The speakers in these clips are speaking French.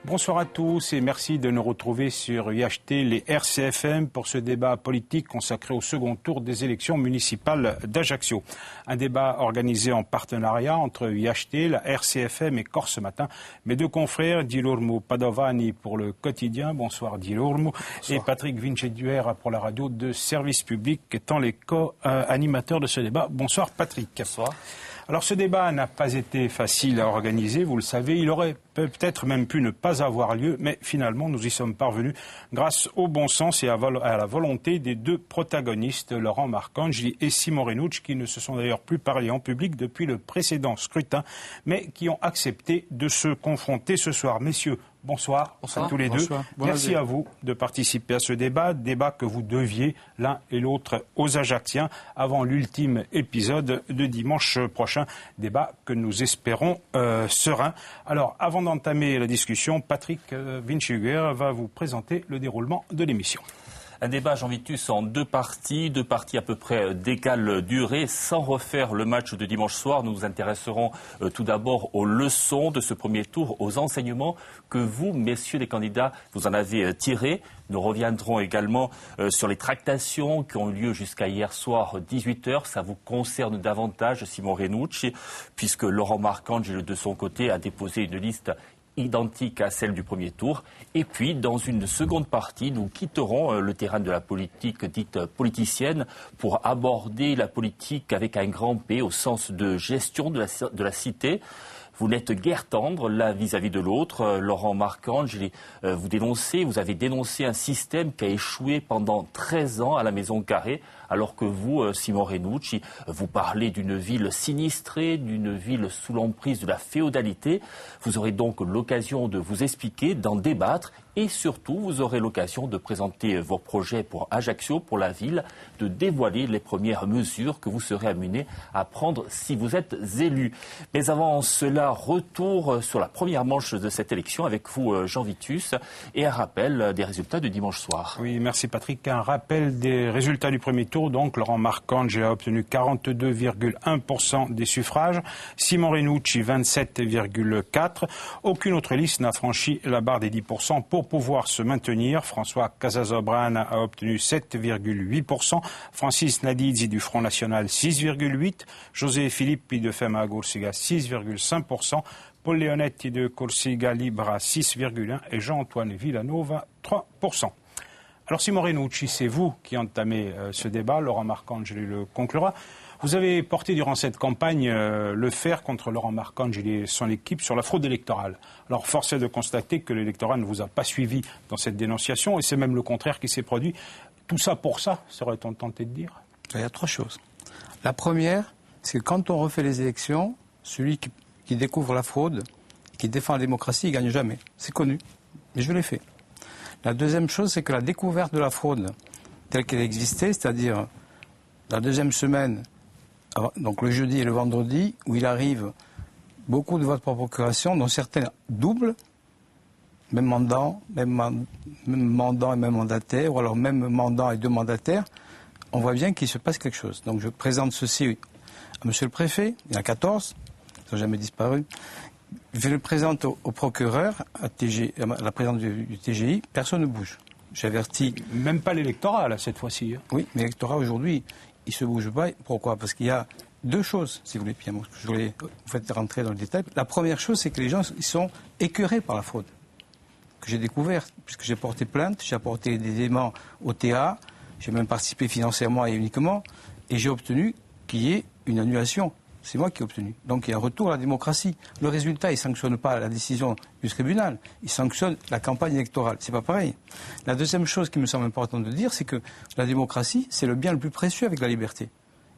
Bonsoir à tous et merci de nous retrouver sur UHT, les RCFM, pour ce débat politique consacré au second tour des élections municipales d'Ajaccio. Un débat organisé en partenariat entre UHT, la RCFM et Corse Matin. Mes deux confrères, Dilormo Padovani pour le quotidien, bonsoir Dilormo, et Patrick Vinceduer pour la radio de service public, étant les co-animateurs de ce débat. Bonsoir Patrick. Bonsoir. Alors ce débat n'a pas été facile à organiser, vous le savez, il aurait peut-être même pu ne pas avoir lieu, mais finalement nous y sommes parvenus grâce au bon sens et à la volonté des deux protagonistes, Laurent Marcangeli et Simon Renucci, qui ne se sont d'ailleurs plus parlé en public depuis le précédent scrutin, mais qui ont accepté de se confronter ce soir. Messieurs, bonsoir à tous les deux. Merci à vous de participer à ce débat que vous deviez l'un et l'autre aux Ajacciens avant l'ultime épisode de dimanche prochain, débat que nous espérons serein. Alors, avant d'entamer la discussion, Patrick Vinceduer va vous présenter le déroulement de l'émission. Un débat, Jean Vitus, en deux parties à peu près d'égale durée. Sans refaire le match de dimanche soir, nous nous intéresserons tout d'abord aux leçons de ce premier tour, aux enseignements que vous, messieurs les candidats, vous en avez tirés. Nous reviendrons également sur les tractations qui ont eu lieu jusqu'à hier soir, 18h. Ça vous concerne davantage, Simon Renucci, puisque Laurent Marcangeli, de son côté, a déposé une liste identique à celle du premier tour. Et puis, dans une seconde partie, nous quitterons le terrain de la politique dite politicienne pour aborder la politique avec un grand P au sens de gestion de la cité. Vous n'êtes guère tendre l'un vis-à-vis de l'autre. Laurent Marcangeli, vous avez dénoncé un système qui a échoué pendant 13 ans à la Maison Carrée, alors que vous, Simon Renucci, vous parlez d'une ville sinistrée, d'une ville sous l'emprise de la féodalité. Vous aurez donc l'occasion de vous expliquer, d'en débattre et surtout, vous aurez l'occasion de présenter vos projets pour Ajaccio, pour la ville, de dévoiler les premières mesures que vous serez amenés à prendre si vous êtes élu. Mais avant cela, retour sur la première manche de cette élection avec vous, Jean Vitus, et un rappel des résultats de dimanche soir. Oui, merci Patrick. Un rappel des résultats du premier tour. Donc, Laurent Marcangeli a obtenu 42,1% des suffrages, Simon Renucci 27,4%. Aucune autre liste n'a franchi la barre des 10% pour pouvoir se maintenir. François Casasobrana a obtenu 7,8%, Francis Nadizi du Front National 6,8%, José Filippi de Femma Corsica 6,5%, Paul Leonetti de Corsica Libra 6,1% et Jean-Antoine Villanova 3%. Alors Simon Renucci, c'est vous qui entamez ce débat, Laurent Marcangeli le conclura. Vous avez porté durant cette campagne le fer contre Laurent Marcangeli et son équipe sur la fraude électorale. Alors force est de constater que l'électorat ne vous a pas suivi dans cette dénonciation et c'est même le contraire qui s'est produit. Tout ça pour ça, serait-on tenté de dire? Il y a trois choses. La première, c'est que quand on refait les élections, celui qui découvre la fraude, qui défend la démocratie, il ne gagne jamais. C'est connu, mais je l'ai fait. La deuxième chose, c'est que la découverte de la fraude telle qu'elle existait, c'est-à-dire la deuxième semaine, donc le jeudi et le vendredi, où il arrive beaucoup de votes par procuration, dont certains doubles, même mandant et même mandataire, ou alors même mandant et deux mandataires, on voit bien qu'il se passe quelque chose. Donc je présente ceci à monsieur le préfet, il y en a 14, ils n'ont jamais disparu. Je le présente au procureur, à la présidente du TGI, personne ne bouge. J'avertis. Même pas l'électorat, là, cette fois-ci. Hein. Oui, mais l'électorat, aujourd'hui, il ne se bouge pas. Pourquoi? Parce qu'il y a deux choses, si vous voulez, Pierre, je voulais vous faites rentrer dans le détail. La première chose, c'est que les gens ils sont écœurés par la fraude que j'ai découverte, puisque j'ai porté plainte, j'ai apporté des éléments au TA, j'ai même participé financièrement et uniquement, et j'ai obtenu qu'il y ait une annulation. C'est moi qui ai obtenu. Donc il y a un retour à la démocratie. Le résultat, il ne sanctionne pas la décision du tribunal, il sanctionne la campagne électorale. C'est pas pareil. La deuxième chose qui me semble importante de dire, c'est que la démocratie, c'est le bien le plus précieux avec la liberté.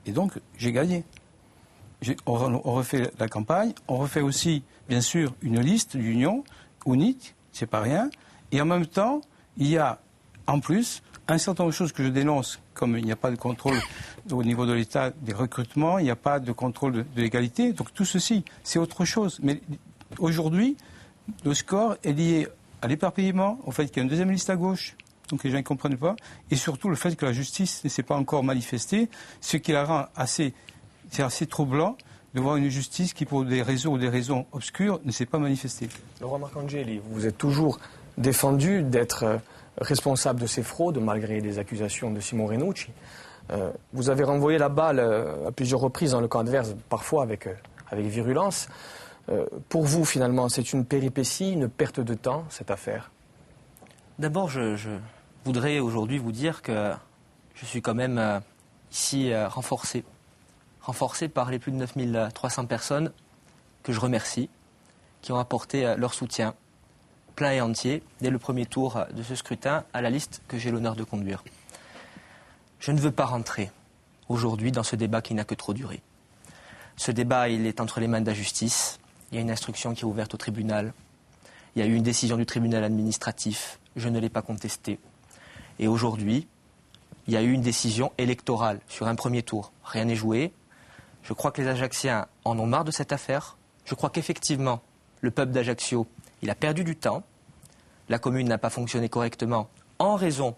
Et donc, j'ai gagné. On refait la campagne, on refait aussi, bien sûr, une liste d'union unique, c'est pas rien. Et en même temps, il y a, en plus, un certain nombre de choses que je dénonce, comme il n'y a pas de contrôle au niveau de l'État des recrutements, il n'y a pas de contrôle de l'égalité. Donc tout ceci, c'est autre chose. Mais aujourd'hui, le score est lié à l'éparpillement, au fait qu'il y a une deuxième liste à gauche, donc les gens ne comprennent pas, et surtout le fait que la justice ne s'est pas encore manifestée, ce qui la rend assez troublant, de voir une justice qui, pour des raisons obscures, ne s'est pas manifestée. Laurent Marcangeli, vous êtes toujours défendu d'être responsable de ces fraudes, malgré les accusations de Simon Renucci. Vous avez renvoyé la balle à plusieurs reprises dans le camp adverse, parfois avec virulence. Pour vous, finalement, c'est une péripétie, une perte de temps, cette affaire? D'abord, je voudrais aujourd'hui vous dire que je suis quand même ici renforcé par les plus de 9300 personnes que je remercie, qui ont apporté leur soutien plein et entier dès le premier tour de ce scrutin à la liste que j'ai l'honneur de conduire. Je ne veux pas rentrer aujourd'hui dans ce débat qui n'a que trop duré. Ce débat, il est entre les mains de la justice. Il y a une instruction qui est ouverte au tribunal. Il y a eu une décision du tribunal administratif. Je ne l'ai pas contestée. Et aujourd'hui, il y a eu une décision électorale sur un premier tour. Rien n'est joué. Je crois que les Ajacciens en ont marre de cette affaire. Je crois qu'effectivement, le peuple d'Ajaccio, il a perdu du temps. La commune n'a pas fonctionné correctement en raison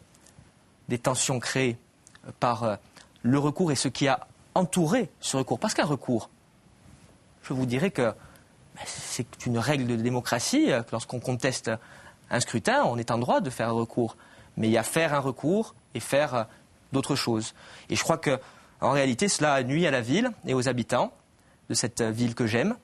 des tensions créées par le recours et ce qui a entouré ce recours. Parce qu'un recours, je vous dirais que c'est une règle de démocratie. Lorsqu'on conteste un scrutin, on est en droit de faire un recours. Mais il y a faire un recours et faire d'autres choses. Et je crois qu'en réalité, cela nuit à la ville et aux habitants de cette ville que j'aime.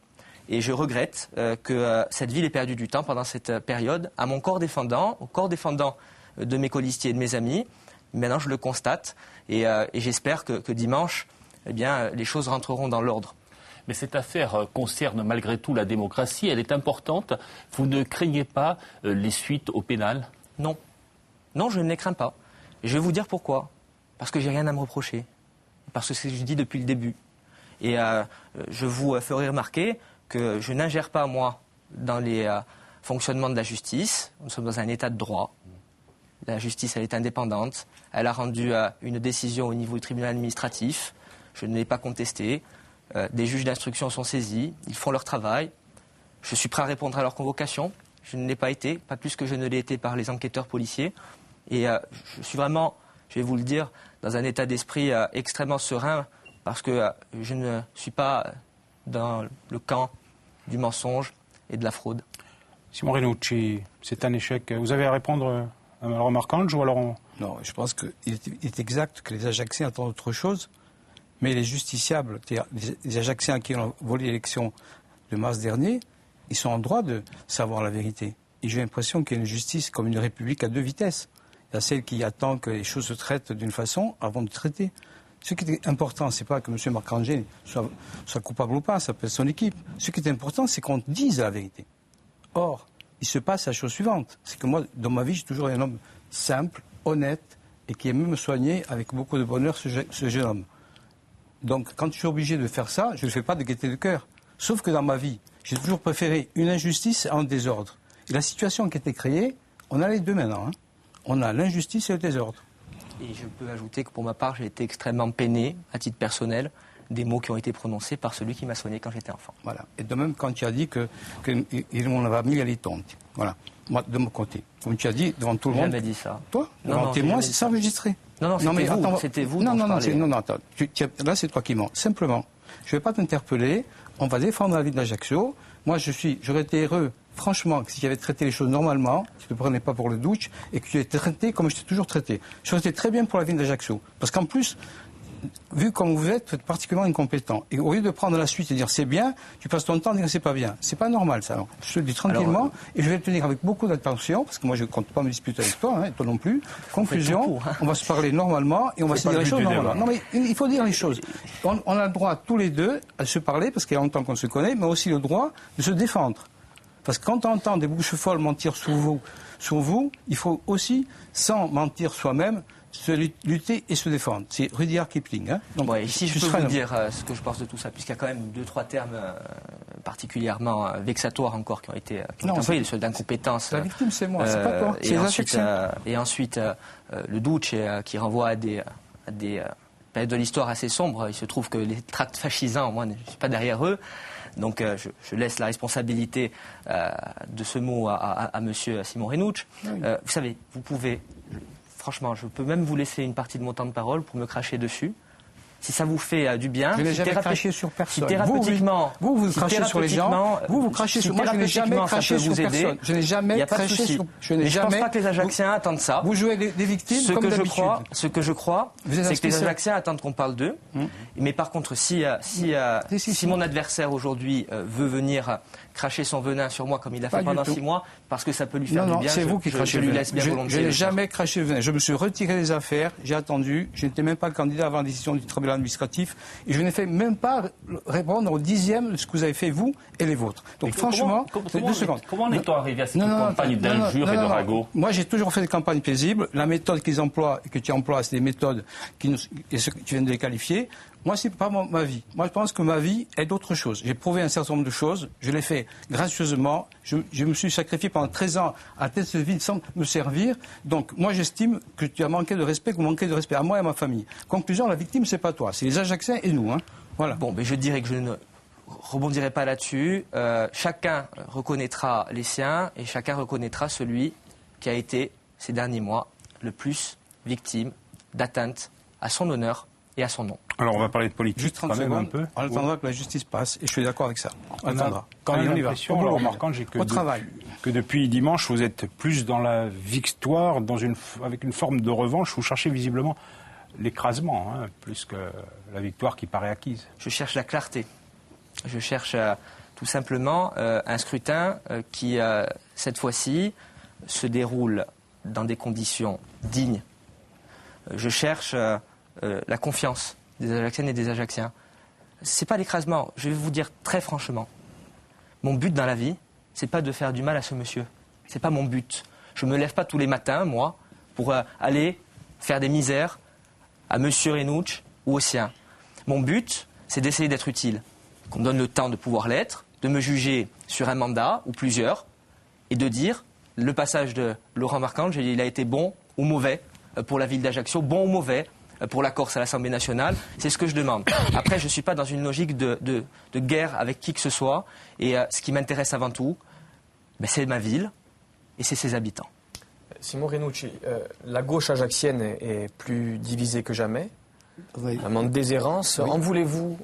Et je regrette que cette ville ait perdu du temps pendant cette période à mon corps défendant, au corps défendant de mes colistiers et de mes amis. Maintenant, je le constate et j'espère que dimanche, eh bien, les choses rentreront dans l'ordre. Mais cette affaire concerne malgré tout la démocratie, elle est importante. Vous ne craignez pas les suites au pénal? Non. Non, je ne les crains pas. Et je vais vous dire pourquoi. Parce que j'ai rien à me reprocher. Parce que c'est ce que je dis depuis le début. Et je vous ferai remarquer que je n'ingère pas, moi, dans les fonctionnements de la justice. Nous sommes dans un état de droit. La justice, elle est indépendante. Elle a rendu une décision au niveau du tribunal administratif. Je ne l'ai pas contestée. Des juges d'instruction sont saisis. Ils font leur travail. Je suis prêt à répondre à leur convocation. Je ne l'ai pas été, pas plus que je ne l'ai été par les enquêteurs policiers. Et je suis vraiment, je vais vous le dire, dans un état d'esprit extrêmement serein parce que je ne suis pas dans le camp du mensonge et de la fraude. Simon Renucci, c'est un échec. Vous avez à répondre à Laurent Marcange ou alors Non, je pense qu'il est exact que les Ajacciens attendent autre chose, mais les justiciables, les Ajacciens qui ont volé l'élection de mars dernier, ils sont en droit de savoir la vérité. Et j'ai l'impression qu'il y a une justice comme une république à deux vitesses. Il y a celle qui attend que les choses se traitent d'une façon avant de traiter. Ce qui est important, ce n'est pas que M. Marcangeli soit coupable ou pas, ça peut être son équipe. Ce qui est important, c'est qu'on dise la vérité. Or, il se passe la chose suivante. C'est que moi, dans ma vie, j'ai toujours été un homme simple, honnête, et qui aime me soigner avec beaucoup de bonheur ce jeune homme. Donc, quand je suis obligé de faire ça, je ne le fais pas de gaieté de cœur. Sauf que dans ma vie, j'ai toujours préféré une injustice à un désordre. Et la situation qui a été créée, on a les deux maintenant. Hein. On a l'injustice et le désordre. Et je peux ajouter que pour ma part, j'ai été extrêmement peiné, à titre personnel, des mots qui ont été prononcés par celui qui m'a soigné quand j'étais enfant. Voilà. Et de même, quand tu as dit qu'on avait mis à l'étonte. Voilà. Moi, de mon côté. Comme tu as dit, devant tout le monde. J'ai jamais dit ça. Toi, devant témoin, c'est enregistré. Non, c'était vous. Non, attends. Là, c'est toi qui mens. Simplement, je ne vais pas t'interpeller. On va défendre la vie d'Ajaccio. Moi, j'aurais été heureux, franchement, si j'avais traité les choses normalement, si tu ne te prenais pas pour le douche, et que tu étais traité comme je t'ai toujours traité. J'aurais été très bien pour la vie d'Ajaccio. Parce qu'en plus, vu comme vous êtes particulièrement incompétent. Et au lieu de prendre la suite et dire c'est bien, tu passes ton temps à dire c'est pas bien. C'est pas normal ça. Alors, je te le dis tranquillement et je vais le tenir avec beaucoup d'attention parce que moi je ne compte pas me disputer avec toi, toi non plus. Conclusion, on va se parler normalement et on va se dire les choses normalement. Non mais il faut dire les choses. On a le droit tous les deux à se parler parce qu'il y a longtemps qu'on se connaît, mais aussi le droit de se défendre. Parce que quand on entend des bouches folles mentir sur vous, il faut aussi, sans mentir soi-même, se lutter et se défendre. C'est Rudyard Kipling. Hein. Donc, ouais, ici, je peux vous dire ce que je pense de tout ça, puisqu'il y a quand même 2-3 termes particulièrement vexatoires encore qui ont été employés, ceux d'incompétence. La victime, c'est moi, c'est pas toi. Et ensuite, le Duce qui renvoie à des périodes de l'histoire assez sombres. Il se trouve que les tracts fascisants, moi, je ne suis pas derrière eux. Donc je laisse la responsabilité de ce mot à M. Simon Renucci. Oui. Vous savez, vous pouvez... Franchement, je peux même vous laisser une partie de mon temps de parole pour me cracher dessus. si ça vous fait du bien, je n'ai si jamais craché sur personne. Si thérapeutiquement, vous crachez sur les gens, vous crachez sur moi, je n'ai jamais craché sur personne. Je n'ai jamais craché sur. Je ne pense pas que les Ajacciens attendent ça. Vous jouez des victimes comme d'habitude. Ce que je crois, c'est que les Ajacciens attendent qu'on parle d'eux. Mais par contre, si mon adversaire aujourd'hui veut venir cracher son venin sur moi comme il l'a fait pendant 6 mois, parce que ça peut lui faire du bien, c'est vous qui crachez le venin. Je lui laisse bien volontiers. Je n'ai jamais craché le venin. Je me suis retiré des affaires, j'ai attendu, je n'étais même pas candidat avant la décision du tribunal administratif, et je n'ai fait même pas répondre au 10e de ce que vous avez fait vous et les vôtres. Donc franchement, 2 secondes. Comment en est-on arrivé à cette campagne d'injures et de ragots? Moi, j'ai toujours fait des campagnes paisibles. La méthode qu'ils emploient et que tu emploies, c'est des méthodes tu viens de les qualifier. Moi, c'est pas ma vie. Moi, je pense que ma vie est d'autre chose. J'ai prouvé un certain nombre de choses. Je l'ai fait gracieusement. Je me suis sacrifié pendant 13 ans à tête de ville sans me servir. Donc, moi, j'estime que tu as manqué de respect, que vous manquez de respect à moi et à ma famille. Conclusion, la victime, c'est pas toi. C'est les Ajacciens et nous. Hein. Voilà. Bon, mais je dirais que je ne rebondirai pas là-dessus. Chacun reconnaîtra les siens et chacun reconnaîtra celui qui a été, ces derniers mois, le plus victime d'atteinte à son honneur et à son nom. Alors on va parler de politique. Juste 30 quand même secondes. un peu. On attendra que la justice passe et je suis d'accord avec ça. On attendra. Quand même on y va. l'impression, en remarquant que depuis dimanche, vous êtes plus dans la victoire, avec une forme de revanche. Vous cherchez visiblement l'écrasement, plus que la victoire qui paraît acquise. Je cherche la clarté. Je cherche tout simplement un scrutin qui, cette fois-ci, se déroule dans des conditions dignes. Je cherche la confiance des Ajacciennes et des Ajacciens. C'est pas l'écrasement. Je vais vous dire très franchement. Mon but dans la vie, c'est pas de faire du mal à ce monsieur. C'est pas mon but. Je me lève pas tous les matins, moi, pour aller faire des misères à monsieur Renouch ou aux siens. Mon but, c'est d'essayer d'être utile. Qu'on me donne le temps de pouvoir l'être, de me juger sur un mandat ou plusieurs, et de dire le passage de Laurent Marcangel, il a été bon ou mauvais pour la ville d'Ajaccio, bon ou mauvais pour la Corse à l'Assemblée nationale, c'est ce que je demande. Après, je ne suis pas dans une logique de guerre avec qui que ce soit, et ce qui m'intéresse avant tout, c'est ma ville et c'est ses habitants. Simon Renucci, la gauche ajaccienne est plus divisée que jamais, vraiment de déshérence. En voulez-vous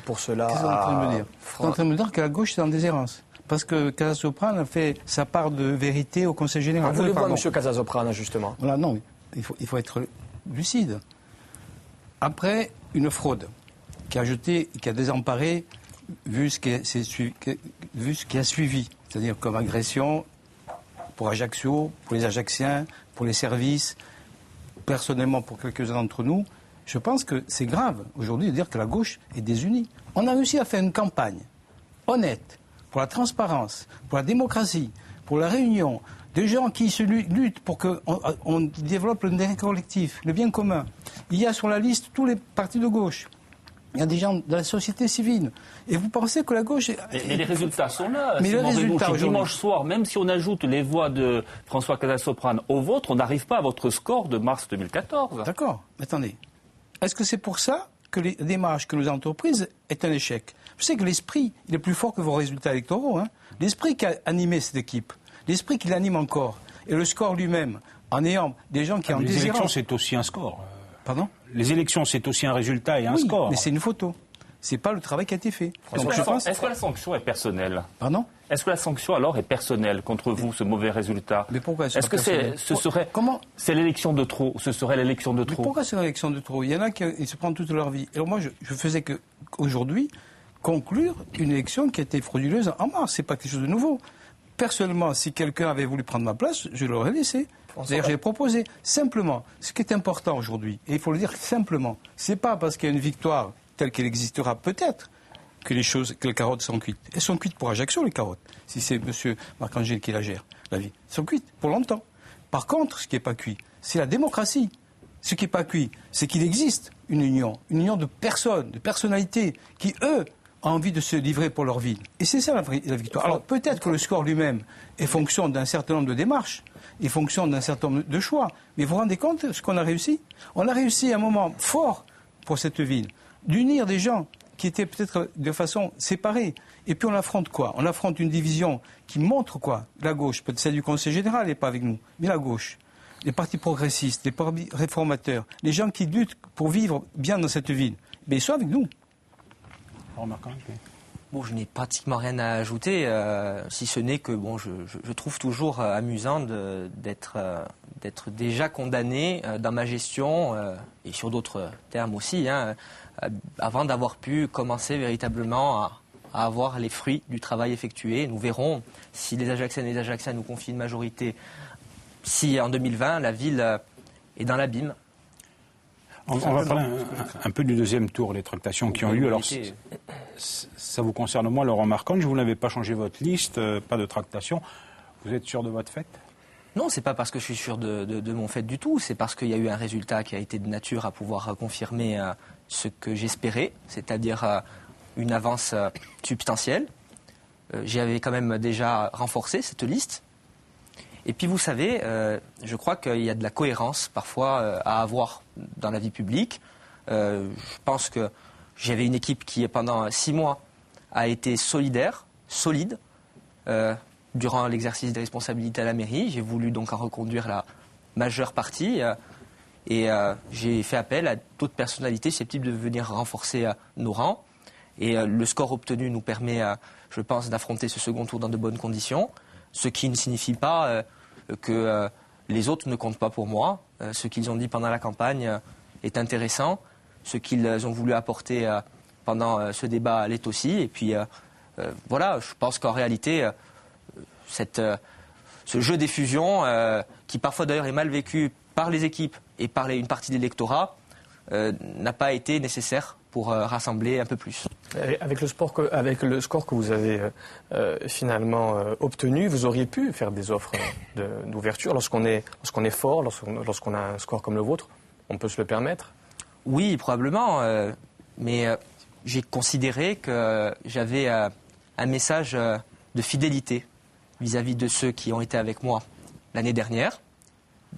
pour cela? Qu'est-ce que vous êtes en train de me dire? Vous êtes en train de me dire que la gauche est en déshérence. Parce que Casasoprano a fait sa part de vérité au Conseil général. En voulez-vous à M. Casasoprano, justement? Voilà, non, il faut être lucide. Après une fraude qui a désemparé, vu ce qui a suivi, c'est-à-dire comme agression pour Ajaccio, pour les Ajacciens, pour les services, personnellement pour quelques-uns d'entre nous, je pense que c'est grave aujourd'hui de dire que la gauche est désunie. On a réussi à faire une campagne honnête pour la transparence, pour la démocratie, pour la réunion, des gens qui se luttent pour qu'on développe le bien collectif, le bien commun. Il y a sur la liste tous les partis de gauche. Il y a des gens de la société civile. Et vous pensez que la gauche... Mais les résultats sont là. Mais le résultat dimanche soir, même si on ajoute les voix de François Casasoprano aux vôtres, on n'arrive pas à votre score de mars 2014. D'accord. Mais attendez. Est-ce que c'est pour ça que les démarches que nous avons entreprises est un échec? Je sais que l'esprit, il est plus fort que vos résultats électoraux. L'esprit qui a animé cette équipe, l'esprit qui l'anime encore, et le score lui-même, en ayant des gens qui en désirent... Les élections, c'est aussi un score. Pardon? Les élections, c'est aussi un résultat et un score. Mais c'est une photo. C'est pas le travail qui a été fait. Est-ce que la sanction est personnelle? Pardon? Est-ce que la sanction alors est personnelle contre vous, ce mauvais résultat? Mais pourquoi est-ce que c'est l'élection de trop? Ce serait l'élection de trop? Mais pourquoi c'est l'élection de trop? Il y en a qui se prennent toute leur vie. Alors moi, je faisais qu'aujourd'hui, conclure une élection qui a été frauduleuse en mars. C'est pas quelque chose de nouveau. Personnellement, si quelqu'un avait voulu prendre ma place, je l'aurais laissé. C'est-à-dire, j'ai proposé simplement. Ce qui est important aujourd'hui, et il faut le dire simplement, c'est pas parce qu'il y a une victoire telle qu'elle existera peut-être que les carottes sont cuites. Elles sont cuites pour Ajaccio, les carottes. Si c'est M. Marcangel qui la gère, la vie. Elles sont cuites pour longtemps. Par contre, ce qui n'est pas cuit, c'est la démocratie. Ce qui n'est pas cuit, c'est qu'il existe une union de personnes, de personnalités qui, eux, ont envie de se livrer pour leur ville. Et c'est ça la victoire. Alors peut-être que le score lui-même est fonction d'un certain nombre de démarches, est fonction d'un certain nombre de choix. Mais vous vous rendez compte de ce qu'on a réussi? On a réussi à un moment fort pour cette ville, d'unir des gens qui étaient peut-être de façon séparée. Et puis on affronte quoi? On affronte une division qui montre quoi? La gauche, peut-être celle du Conseil général n'est pas avec nous, mais la gauche. les partis progressistes, les partis réformateurs, les gens qui luttent pour vivre bien dans cette ville, mais ils sont avec nous. Bon, je n'ai pratiquement rien à ajouter, si ce n'est que bon, je trouve toujours amusant d'être déjà condamné dans ma gestion, et sur d'autres termes aussi, hein, avant d'avoir pu commencer véritablement à avoir les fruits du travail effectué. Nous verrons si les Ajaxiennes et les Ajaxiens nous confient une majorité, si en 2020 la ville est dans l'abîme. On va parler un peu du deuxième tour, les tractations qui ont eu. Alors, ça vous concerne moi, Laurent Marcangeli, vous n'avez pas changé votre liste, pas de tractation. Vous êtes sûr de votre fait? Non, c'est pas parce que je suis sûr de mon fait du tout, c'est parce qu'il y a eu un résultat qui a été de nature à pouvoir confirmer ce que j'espérais, c'est-à-dire une avance substantielle. J'avais quand même déjà renforcé cette liste. Et puis vous savez, je crois qu'il y a de la cohérence parfois à avoir dans la vie publique. Je pense que j'avais une équipe qui pendant 6 mois a été solidaire, solide, durant l'exercice des responsabilités à la mairie. J'ai voulu donc en reconduire la majeure partie et j'ai fait appel à d'autres personnalités susceptibles de venir renforcer nos rangs. Et le score obtenu nous permet, je pense, d'affronter ce second tour dans de bonnes conditions, ce qui ne signifie pas que les autres ne comptent pas pour moi. Ce qu'ils ont dit pendant la campagne est intéressant. Ce qu'ils ont voulu apporter pendant ce débat l'est aussi. Et puis, voilà, je pense qu'en réalité, ce jeu des fusions, qui parfois d'ailleurs est mal vécu par les équipes et par une partie de l'électorat, n'a pas été nécessaire pour rassembler un peu plus. Avec le score que vous avez finalement obtenu, vous auriez pu faire des offres d'ouverture lorsqu'on est fort, lorsqu'on a un score comme le vôtre, on peut se le permettre? Oui, probablement, mais j'ai considéré que j'avais un message de fidélité vis-à-vis de ceux qui ont été avec moi l'année dernière,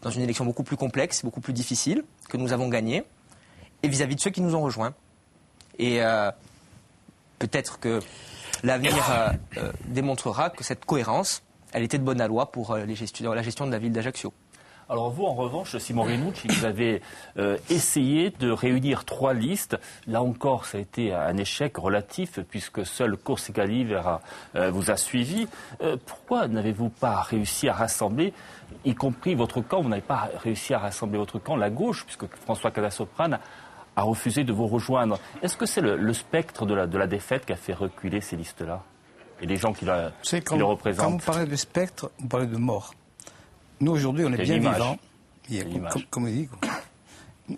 dans une élection beaucoup plus complexe, beaucoup plus difficile, que nous avons gagnée, et vis-à-vis de ceux qui nous ont rejoints. Et peut-être que l'avenir démontrera que cette cohérence, elle était de bonne aloi pour la gestion de la ville d'Ajaccio. Alors vous, en revanche, Simon Renucci, vous avez essayé de réunir 3 listes. Là encore, ça a été un échec relatif puisque seul Corsica Libera vous a suivi. Pourquoi n'avez-vous pas réussi à rassembler, y compris votre camp? Vous n'avez pas réussi à rassembler votre camp, la gauche, puisque François Casasoprane a refusé de vous rejoindre. Est-ce que c'est le spectre de la défaite qui a fait reculer ces listes-là et les gens qui le représentent? Quand vous parlez de spectre, vous parlez de mort. Nous, aujourd'hui, on est bien vivants. Comme on dit,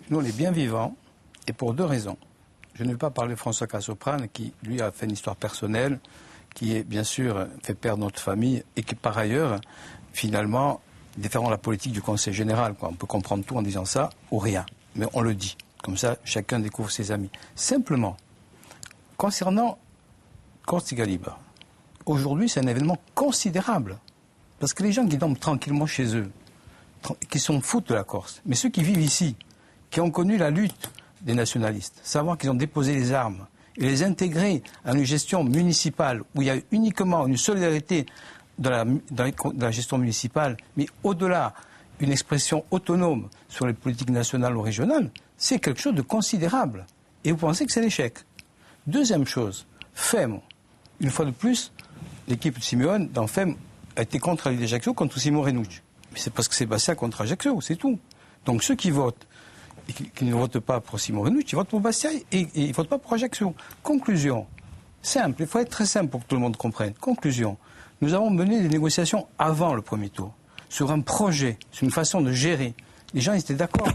nous, on est bien vivants, et pour 2 raisons. Je ne vais pas parler de François Casasoprane, qui, lui, a fait une histoire personnelle, qui, est, bien sûr, fait perdre notre famille, et qui, par ailleurs, finalement, défend la politique du Conseil général. On peut comprendre tout en disant ça, ou rien. Mais on le dit. Comme ça, chacun découvre ses amis. Simplement, concernant Corsica Libera, aujourd'hui, c'est un événement considérable. Parce que les gens qui dorment tranquillement chez eux, qui s'en foutent de la Corse, mais ceux qui vivent ici, qui ont connu la lutte des nationalistes, savoir qu'ils ont déposé les armes et les intégrer à une gestion municipale où il y a uniquement une solidarité dans la gestion municipale, mais au-delà, une expression autonome sur les politiques nationales ou régionales, c'est quelque chose de considérable. Et vous pensez que c'est l'échec. Deuxième chose, FEM. Une fois de plus, l'équipe de Simeone, dans FEM, a été contre la ville d'Ajaccio, contre Simon Renucci. Mais c'est parce que c'est Bastia contre Ajaccio, c'est tout. Donc ceux qui votent, et qui ne votent pas pour Simon Renucci, ils votent pour Bastia et ils ne votent pas pour Ajaccio. Conclusion, simple, il faut être très simple pour que tout le monde comprenne. Conclusion, nous avons mené des négociations avant le premier tour, sur un projet, sur une façon de gérer. Les gens, ils étaient d'accord.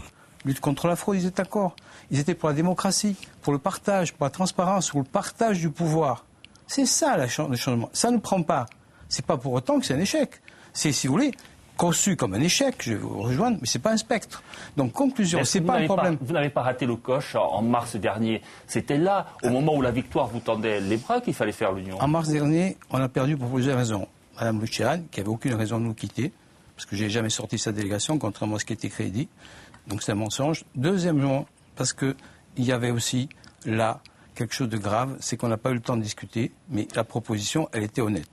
Lutte contre la fraude, ils étaient d'accord. Ils étaient pour la démocratie, pour le partage, pour la transparence, pour le partage du pouvoir. C'est ça le changement. Ça ne prend pas. C'est pas pour autant que c'est un échec. C'est, si vous voulez, conçu comme un échec, je vais vous rejoindre, mais c'est pas un spectre. Donc, conclusion, c'est pas un problème. Vous n'avez pas raté le coche en mars dernier. C'était là, au moment où la victoire vous tendait les bras, qu'il fallait faire l'union. En mars dernier, on a perdu pour plusieurs raisons. Madame Lucian, qui avait aucune raison de nous quitter, parce que j'ai jamais sorti sa délégation, contrairement à ce qui était crédit. Donc c'est un mensonge. Deuxièmement, parce qu'il y avait aussi là quelque chose de grave, c'est qu'on n'a pas eu le temps de discuter, mais la proposition, elle était honnête.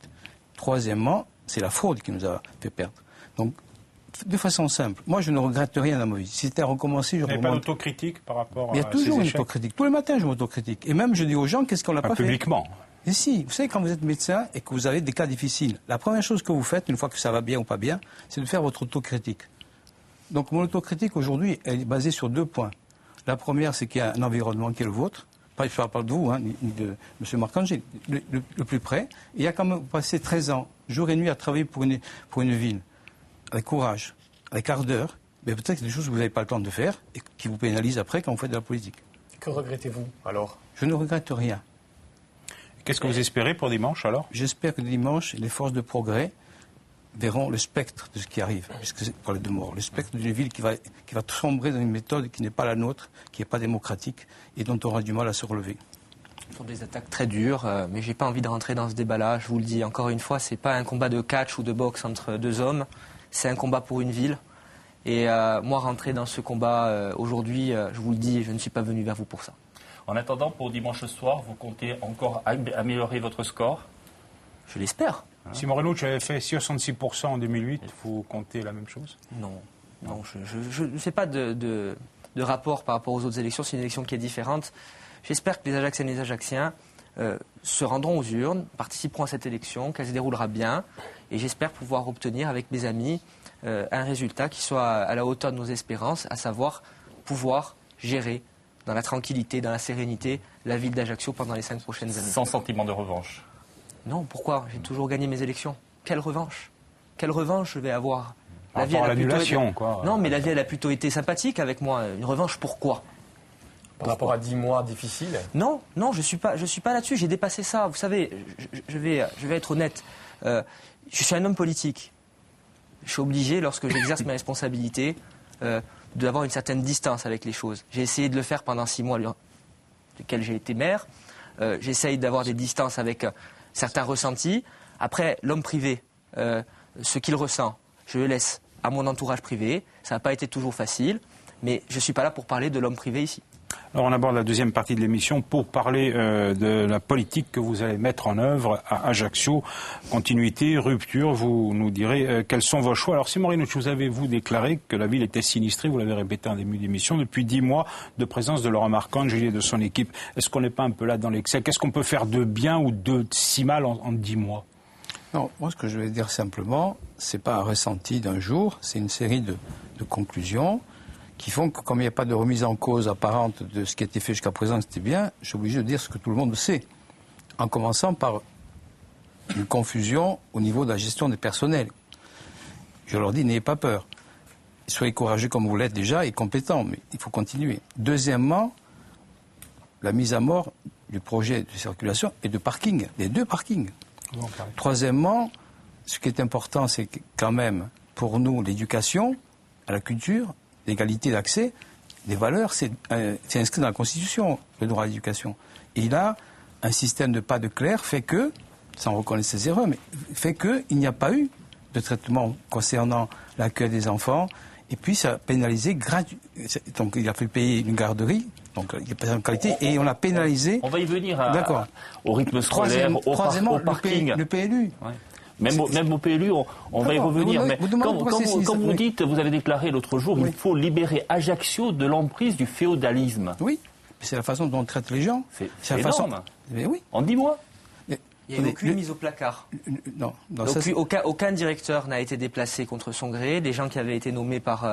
Troisièmement, c'est la fraude qui nous a fait perdre. Donc, de façon simple, moi je ne regrette rien dans ma vie. Si c'était à recommencer, je Vous n'avez pas d'autocritique par rapport à ces Il y a toujours une échecs autocritique. Tous les matins, je m'autocritique. Et même, je dis aux gens, qu'est-ce qu'on n'a pas fait publiquement. Et si, vous savez, quand vous êtes médecin et que vous avez des cas difficiles, la première chose que vous faites, une fois que ça va bien ou pas bien, c'est de faire votre autocritique. Donc mon autocritique aujourd'hui, elle est basée sur 2 points. La première, c'est qu'il y a un environnement qui est le vôtre. Je ne parle pas de vous, ni de M. Marcangeli, le plus près. Il y a quand même passé 13 ans, jour et nuit, à travailler pour une ville, avec courage, avec ardeur. Mais peut-être des choses que vous n'avez pas le temps de faire et qui vous pénalisent après quand vous faites de la politique. Que regrettez-vous alors? Je ne regrette rien. Qu'est-ce que vous espérez pour dimanche alors? J'espère que dimanche, les forces de progrès verront le spectre de ce qui arrive, puisque c'est pour les 2 morts, le spectre d'une ville qui va sombrer dans une méthode qui n'est pas la nôtre, qui n'est pas démocratique et dont on aura du mal à se relever. Ce sont des attaques très dures, mais j'ai pas envie de rentrer dans ce débat-là. Je vous le dis encore une fois, c'est pas un combat de catch ou de boxe entre 2 hommes, c'est un combat pour une ville. Et moi, rentrer dans ce combat aujourd'hui, je vous le dis, je ne suis pas venu vers vous pour ça. En attendant, pour dimanche soir, vous comptez encore améliorer votre score? Je l'espère. Simon Renucci avait fait 66% en 2008. Vous comptez la même chose? Non, je ne fais pas de rapport par rapport aux autres élections. C'est une élection qui est différente. J'espère que les Ajaxiennes et les Ajaxiens se rendront aux urnes, participeront à cette élection, qu'elle se déroulera bien. Et j'espère pouvoir obtenir avec mes amis un résultat qui soit à la hauteur de nos espérances, à savoir pouvoir gérer dans la tranquillité, dans la sérénité, la ville d'Ajaccio pendant les 5 prochaines années. Sans sentiment de revanche? Non, pourquoi? J'ai toujours gagné mes élections. Quelle revanche? Quelle revanche je vais avoir? Par rapport à l'annulation, quoi. Non, mais la vie, elle a plutôt été sympathique avec moi. Une revanche, pourquoi? Par rapport à 10 mois difficiles? Non, je suis pas là-dessus. J'ai dépassé ça. Vous savez, je vais être honnête. Je suis un homme politique. Je suis obligé, lorsque j'exerce mes responsabilités, d'avoir une certaine distance avec les choses. J'ai essayé de le faire pendant 6 mois, lesquels j'ai été maire. J'essaye d'avoir des distances avec certains ressentis. Après, l'homme privé, ce qu'il ressent, je le laisse à mon entourage privé. Ça n'a pas été toujours facile, mais je ne suis pas là pour parler de l'homme privé ici. Alors on aborde la deuxième partie de l'émission pour parler de la politique que vous allez mettre en œuvre à Ajaccio. Continuité, rupture, vous nous direz quels sont vos choix. Alors Simon Renucci, vous avez déclaré que la ville était sinistrée, vous l'avez répété en début d'émission, depuis 10 mois de présence de Laurent Marcangeli et de son équipe. Est-ce qu'on n'est pas un peu là dans l'excès? Qu'est-ce qu'on peut faire de bien ou de si mal en 10 mois? Non, moi ce que je vais dire simplement, c'est pas un ressenti d'un jour, c'est une série de conclusions qui font que, comme il n'y a pas de remise en cause apparente de ce qui a été fait jusqu'à présent, c'était bien, je suis obligé de dire ce que tout le monde sait. En commençant par une confusion au niveau de la gestion des personnels. Je leur dis, n'ayez pas peur. Soyez courageux comme vous l'êtes déjà et compétents, mais il faut continuer. Deuxièmement, la mise à mort du projet de circulation et de parking, des 2 parkings. Troisièmement, ce qui est important, c'est que, quand même, pour nous, l'éducation à la culture, l'égalité d'accès, des valeurs, c'est inscrit dans la Constitution, le droit à l'éducation. Et là, un système de pas de clerc fait que, sans reconnaître ses erreurs, mais fait qu'il n'y a pas eu de traitement concernant l'accueil des enfants. Et puis, ça a pénalisé donc, il a fait payer une garderie, donc il n'y a pas de qualité, et on l'a pénalisé. On va y venir au rythme scolaire, au parking. Le PLU. Ouais. Même au PLU, on va y revenir. Mais comme vous dites, vous avez déclaré l'autre jour, il faut libérer Ajaccio de l'emprise du féodalisme. Oui, c'est la façon dont on traite les gens. C'est énorme. Mais oui. En 10 mois. Il n'y a aucune mise au placard. Non. Aucun directeur n'a été déplacé contre son gré. Les gens qui avaient été nommés par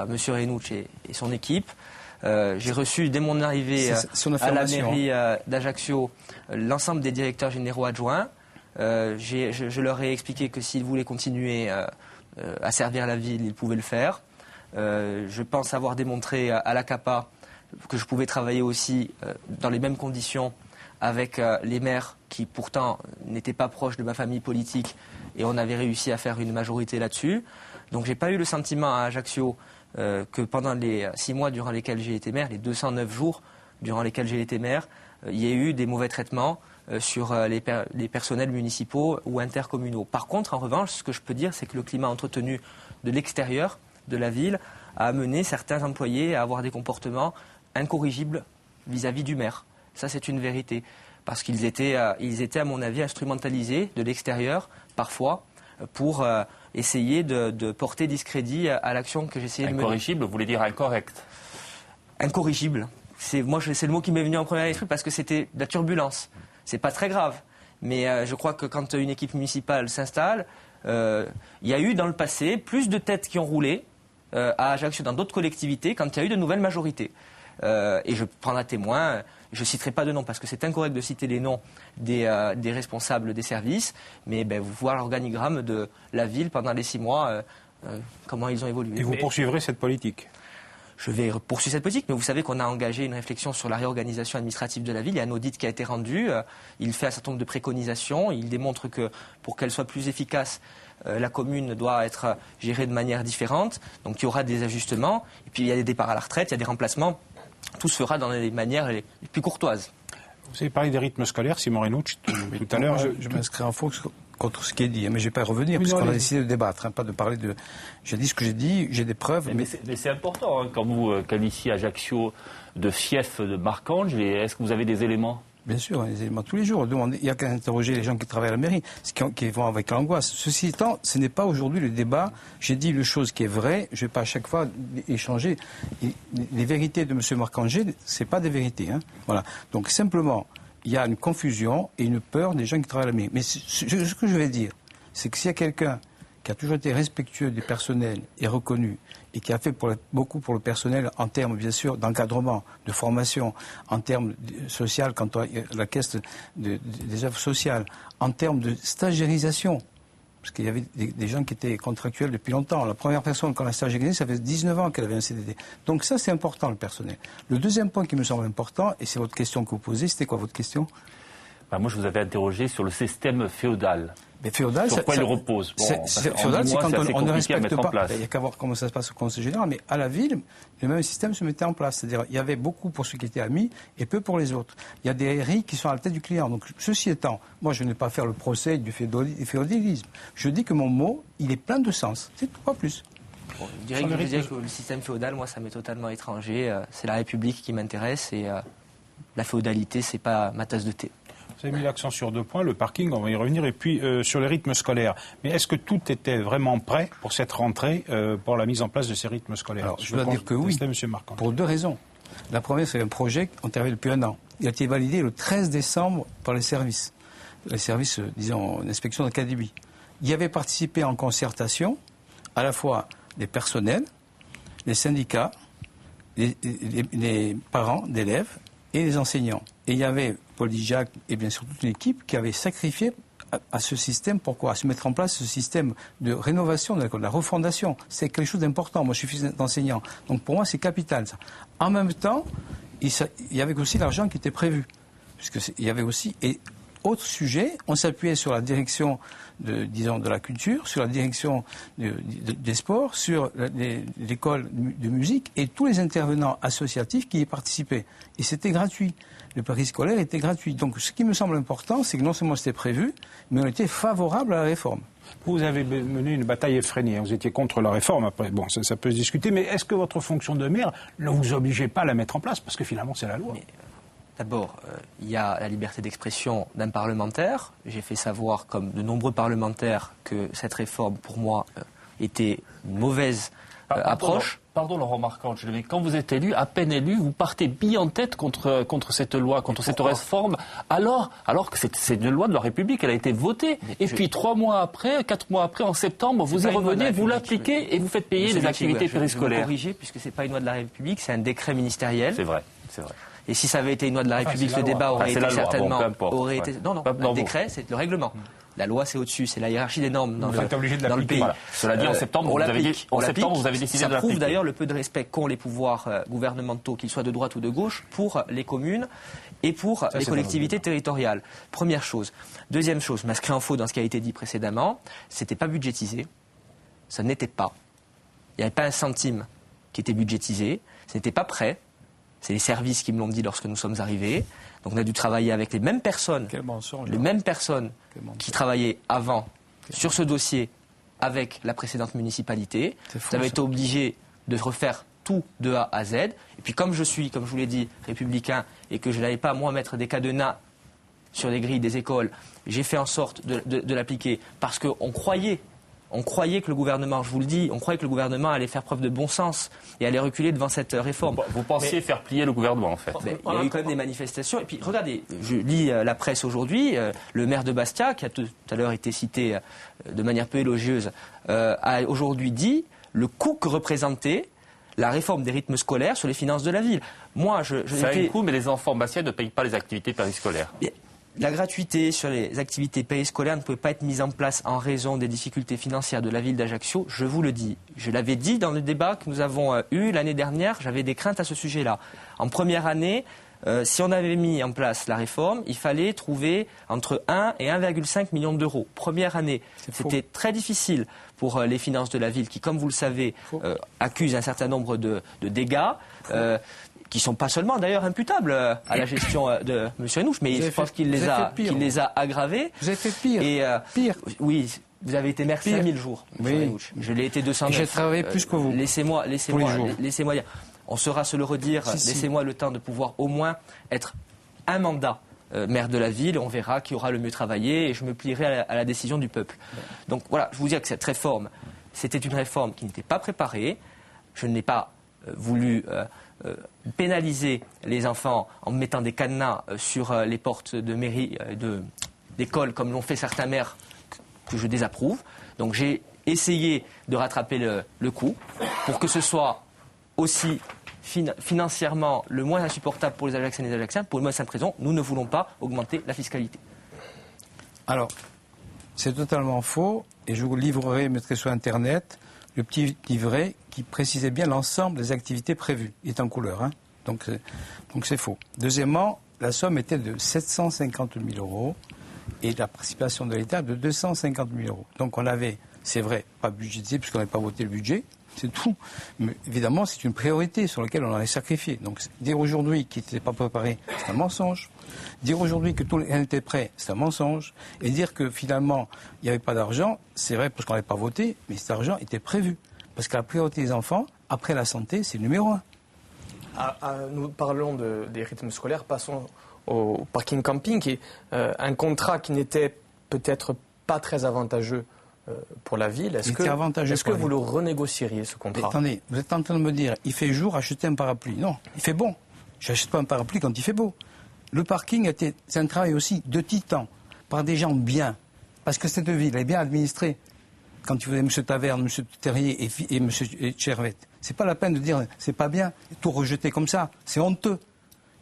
M. Renucci et son équipe. J'ai reçu, dès mon arrivée à la mairie d'Ajaccio, l'ensemble des directeurs généraux adjoints. Je leur ai expliqué que s'ils voulaient continuer à servir la ville, ils pouvaient le faire. Je pense avoir démontré à la CAPA que je pouvais travailler aussi dans les mêmes conditions avec les maires qui pourtant n'étaient pas proches de ma famille politique et on avait réussi à faire une majorité là-dessus. Donc j'ai pas eu le sentiment à Ajaccio que pendant les 6 mois durant lesquels j'ai été maire, les 209 jours durant lesquels j'ai été maire, il y a eu des mauvais traitements sur les personnels municipaux ou intercommunaux. Par contre, en revanche, ce que je peux dire, c'est que le climat entretenu de l'extérieur de la ville a amené certains employés à avoir des comportements incorrigibles vis-à-vis du maire. Ça, c'est une vérité. Parce qu'ils étaient, à mon avis, instrumentalisés de l'extérieur, parfois, pour essayer de porter discrédit à l'action que j'essayais de mener. Incorrigible, vous voulez dire incorrect? Incorrigible. C'est le mot qui m'est venu en premier à l'esprit parce que c'était de la turbulence. C'est pas très grave. Mais je crois que quand une équipe municipale s'installe, il y a eu dans le passé plus de têtes qui ont roulé à Ajaccio dans d'autres collectivités quand il y a eu de nouvelles majorités. Et je prends à témoin, je ne citerai pas de noms parce que c'est incorrect de citer les noms des responsables des services, mais vous voir l'organigramme de la ville pendant les 6 mois, comment ils ont évolué. Et vous poursuivrez cette politique? Je vais poursuivre cette politique, mais vous savez qu'on a engagé une réflexion sur la réorganisation administrative de la ville. Il y a un audit qui a été rendu. Il fait un certain nombre de préconisations. Il démontre que pour qu'elle soit plus efficace, la commune doit être gérée de manière différente. Donc il y aura des ajustements. Et puis il y a des départs à la retraite, il y a des remplacements. Tout se fera dans les manières les plus courtoises. Vous avez parlé des rythmes scolaires, Simon Renucci, tout à l'heure. Je m'inscris en faux contre ce qui est dit, mais je ne vais pas y revenir, puisqu'on a décidé de débattre, pas de parler de... J'ai dit ce que j'ai dit, j'ai des preuves. Mais c'est important, quand vous qualifiez Ajaccio de fief de Marcange, est-ce que vous avez des éléments? Bien sûr, des éléments tous les jours. Il n'y a qu'à interroger les gens qui travaillent à la mairie, qui vont avec l'angoisse. Ceci étant, ce n'est pas aujourd'hui le débat. J'ai dit une chose qui est vraie, je ne vais pas à chaque fois échanger. Les vérités de M. Marcanger, ce n'est pas des vérités. Voilà. Donc simplement, il y a une confusion et une peur des gens qui travaillent à la mairie. Mais ce que je vais dire, c'est que s'il y a quelqu'un qui a toujours été respectueux du personnel et reconnu, et qui a fait beaucoup pour le personnel en termes, bien sûr, d'encadrement, de formation, en termes social, quand on a la caisse des œuvres sociales, en termes de stagiarisation, parce qu'il y avait des gens qui étaient contractuels depuis longtemps. La première personne qu'on a stagiarisée, ça fait 19 ans qu'elle avait un CDD. Donc ça, c'est important, le personnel. Le deuxième point qui me semble important, et c'est votre question que vous posez, c'était quoi votre question? Moi, je vous avais interrogé sur le système féodal. Mais féodal, sur quoi il repose? Féodal, c'est quand on ne respecte pas. Il n'y a qu'à voir comment ça se passe au Conseil général. Mais à la ville, le même système se mettait en place. C'est-à-dire il y avait beaucoup pour ceux qui étaient amis et peu pour les autres. Il y a des RI qui sont à la tête du client. Donc, ceci étant, moi, je ne vais pas faire le procès du féodalisme. Je dis que mon mot, il est plein de sens. C'est tout, pas plus. Je dirais que le système féodal, moi, ça m'est totalement étranger. C'est la République qui m'intéresse et la féodalité, c'est pas ma tasse de thé. Vous avez mis l'accent sur 2 points, le parking, on va y revenir, et puis sur les rythmes scolaires. Mais est-ce que tout était vraiment prêt pour cette rentrée, pour la mise en place de ces rythmes scolaires? Alors, je dois dire que oui, pour 2 raisons. La première, c'est un projet qu'on travaille depuis 1 an. Il a été validé le 13 décembre par les services, disons, l'inspection d'académie. Il y avait participé en concertation à la fois les personnels, les syndicats, les parents d'élèves et les enseignants. Et il y avait Paul Dijac et bien sûr toute l'équipe qui avait sacrifié à ce système. Pourquoi? À se mettre en place ce système de rénovation de l'école, de la refondation. C'est quelque chose d'important. Moi, je suis fils d'enseignant. Donc pour moi, c'est capital, ça. En même temps, il y avait aussi l'argent qui était prévu. Il y avait aussi... Et autre sujet, on s'appuyait sur la direction de la culture, sur la direction des sports, sur l'école de musique et tous les intervenants associatifs qui y participaient. Et c'était gratuit. Le pari scolaire était gratuit. Donc ce qui me semble important, c'est que non seulement c'était prévu, mais on était favorable à la réforme. Vous avez mené une bataille effrénée. Vous étiez contre la réforme. Après, bon, ça peut se discuter. Mais est-ce que votre fonction de maire ne vous obligeait pas à la mettre en place? Parce que finalement, c'est la loi. D'abord, il y a la liberté d'expression d'un parlementaire. J'ai fait savoir, comme de nombreux parlementaires, que cette réforme, pour moi, était une mauvaise approche. Pardon, Laurent Marcange, mais quand vous êtes élu, à peine élu, vous partez bille en tête contre cette loi, contre cette réforme, alors que c'est une loi de la République, elle a été votée. Et puis 3 mois après, 4 mois après, en septembre, vous y revenez, vous l'appliquez et vous faites payer les activités périscolaires. Je vais corriger, puisque ce n'est pas une loi de la République, c'est un décret ministériel. C'est vrai, c'est vrai. Et si ça avait été une loi de la République, le débat aurait été certainement... Non, un décret, c'est le règlement. La loi, c'est au-dessus, c'est la hiérarchie des normes dans le pays. Voilà. Cela dit, en septembre, vous avez décidé de l'appliquer. Ça prouve d'ailleurs le peu de respect qu'ont les pouvoirs gouvernementaux, qu'ils soient de droite ou de gauche, pour les communes et pour les collectivités territoriales. Première chose. Deuxième chose, je m'inscris en faux dans ce qui a été dit précédemment, c'était pas budgétisé. Ça n'était pas. Il n'y avait pas un centime qui était budgétisé. Ce n'était pas prêt. C'est les services qui me l'ont dit lorsque nous sommes arrivés. Donc on a dû travailler avec les mêmes personnes, qui travaillaient avant sur ce dossier avec la précédente municipalité. Vous avez été obligé de refaire tout de A à Z. Et puis comme je suis, comme je vous l'ai dit, républicain et que je n'allais pas, moi, mettre des cadenas sur les grilles des écoles, j'ai fait en sorte de l'appliquer parce qu'on croyait on croyait que le gouvernement, je vous le dis, on croyait que le gouvernement allait faire preuve de bon sens et allait reculer devant cette réforme. Vous pensiez faire plier le gouvernement, en fait. Il y a eu quand même des manifestations. Et puis, regardez, je lis la presse aujourd'hui. Le maire de Bastia, qui a tout à l'heure été cité de manière peu élogieuse, a aujourd'hui dit le coût que représentait la réforme des rythmes scolaires sur les finances de la ville. Moi, ça a un coût, mais les enfants bastiais ne payent pas les activités périscolaires. La gratuité sur les activités périscolaires ne pouvait pas être mise en place en raison des difficultés financières de la ville d'Ajaccio, je vous le dis. Je l'avais dit dans le débat que nous avons eu l'année dernière, j'avais des craintes à ce sujet-là. En première année, si on avait mis en place la réforme, il fallait trouver entre 1 et 1,5 million d'euros. Première année, c'était très difficile pour les finances de la ville qui, comme vous le savez, accusent un certain nombre de dégâts. Qui ne sont pas seulement d'ailleurs imputables à la gestion de M. Henouche, mais je pense qu'il les a aggravés. Vous avez fait pire. Et, pire. Oui, vous avez été maire 5000 jours, M. Henouche. Je l'ai été 209. J'ai travaillé plus que vous. Laissez-moi dire. On saura se le redire. Laissez-moi le temps de pouvoir au moins être un mandat maire de la ville. On verra qui aura le mieux travaillé et je me plierai à la décision du peuple. Donc voilà, je vous dis que cette réforme, c'était une réforme qui n'était pas préparée. Je n'ai pas voulu pénaliser les enfants en mettant des cadenas sur les portes de mairie, d'écoles, comme l'ont fait certains maires que je désapprouve. Donc j'ai essayé de rattraper le coup pour que ce soit aussi financièrement le moins insupportable pour les Ajacciennes et les Ajacciens. Pour une bonne simple raison, nous ne voulons pas augmenter la fiscalité. Alors, c'est totalement faux et je vous livrerai, mettrai sur Internet, le petit livret qui précisait bien l'ensemble des activités prévues. Il est en couleur, hein. Donc c'est faux. Deuxièmement, la somme était de 750 000 euros et la participation de l'État de 250 000 euros. Donc on avait, c'est vrai, pas budgétisé puisqu'on n'avait pas voté le budget, c'est tout. Mais évidemment, c'est une priorité sur laquelle on en est sacrifié. Donc dire aujourd'hui qu'il n'était pas préparé, c'est un mensonge. Dire aujourd'hui que tout rien était prêt, c'est un mensonge. Et dire que finalement, il n'y avait pas d'argent, c'est vrai parce qu'on n'avait pas voté, mais cet argent était prévu. Parce que la priorité des enfants, après la santé, c'est le numéro 1. Nous parlons des rythmes scolaires, passons au parking camping, qui est un contrat qui n'était peut-être pas très avantageux pour la ville. Est-ce que vous le renégocieriez, ce contrat? Attendez, vous êtes en train de me dire, il fait jour, achetez un parapluie. Non, il fait bon. Je n'achète pas un parapluie quand il fait beau. Le parking, c'est un travail aussi de titan, par des gens bien. Parce que cette ville est bien administrée. Quand vous avez M. Taverne, M. Terrier et M. Chervette, c'est pas la peine de dire c'est pas bien, tout rejeter comme ça. C'est honteux.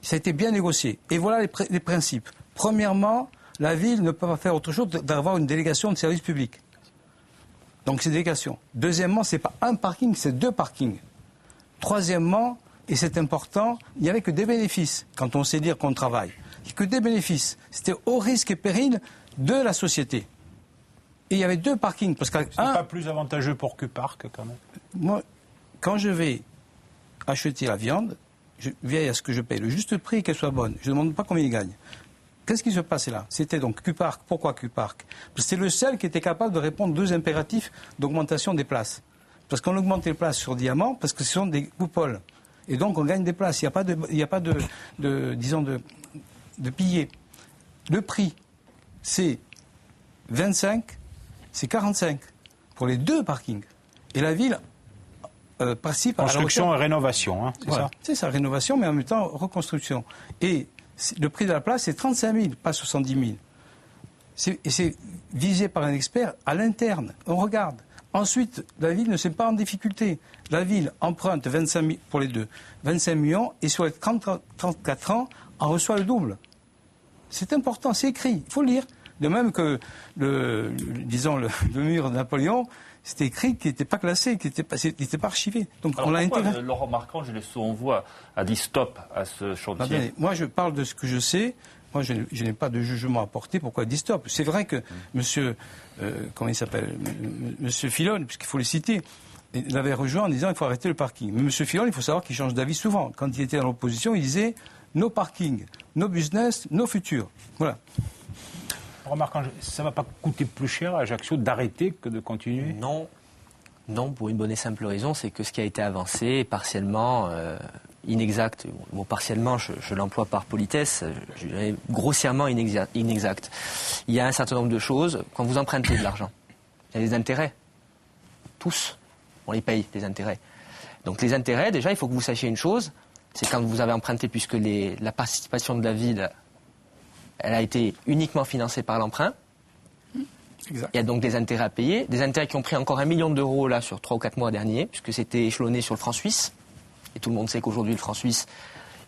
Ça a été bien négocié. Et voilà les principes. Premièrement, la ville ne peut pas faire autre chose d'avoir une délégation de service public. Donc c'est délégation. Deuxièmement, c'est pas un parking, c'est 2 parkings. Troisièmement, et c'est important, il n'y avait que des bénéfices quand on sait dire qu'on travaille. Il n'y a que des bénéfices. C'était au risque et péril de la société. Et il y avait 2 parkings. Parce que c'est pas plus avantageux pour Q-Park quand même. Moi, quand je vais acheter la viande, je veille à ce que je paye le juste prix et qu'elle soit bonne. Je ne demande pas combien il gagne. Qu'est-ce qui se passait là? C'était donc Q-Park. Pourquoi Q-Park? Parce que c'est le seul qui était capable de répondre aux 2 impératifs d'augmentation des places. Parce qu'on augmente les places sur Diamant, parce que ce sont des coupoles. Et donc on gagne des places. Il n'y a pas de piller. Le prix, c'est 25, c'est 45 pour les 2 parkings. Et la ville participe à la construction et rénovation, hein, c'est voilà. ça? C'est ça, rénovation, mais en même temps reconstruction. Et le prix de la place, c'est 35 000, pas 70 000. Et c'est visé par un expert à l'interne. On regarde. Ensuite, la ville ne s'est pas en difficulté. La ville emprunte 25 000 pour les 2, 25 millions, et sur les 34 ans, en reçoit le double. C'est important, c'est écrit, il faut le lire. De même que le mur de Napoléon, c'était écrit qu'il n'était pas classé, qu'il n'était pas archivé. Donc alors on l'a intégré. Laurent Marcangeli, je l'ai voix, a dit stop à ce chantier. Attendez, moi je parle de ce que je sais. Moi, je n'ai pas de jugement à porter. Pourquoi il dit stop? C'est vrai que monsieur, comment il s'appelle, monsieur Filon, puisqu'il faut le citer, il avait rejoint en disant qu'il faut arrêter le parking. Mais monsieur Filon, il faut savoir qu'il change d'avis souvent. Quand il était dans l'opposition, il disait no parking, no business, no futur. Voilà. Remarquant, ça ne va pas coûter plus cher à Ajaccio d'arrêter que de continuer? Non, pour une bonne et simple raison, c'est que ce qui a été avancé est partiellement inexact. Bon, partiellement, je l'emploie par politesse, je dirais grossièrement inexact. Il y a un certain nombre de choses. Quand vous empruntez de l'argent, il y a des intérêts. tous, on les paye, les intérêts. Donc les intérêts, déjà, il faut que vous sachiez une chose, c'est quand vous avez emprunté, puisque la participation de la ville, elle a été uniquement financée par l'emprunt. Exact. Il y a donc des intérêts à payer, des intérêts qui ont pris encore 1 million d'euros là sur 3 ou 4 mois derniers, puisque c'était échelonné sur le franc suisse. Et tout le monde sait qu'aujourd'hui, le franc suisse,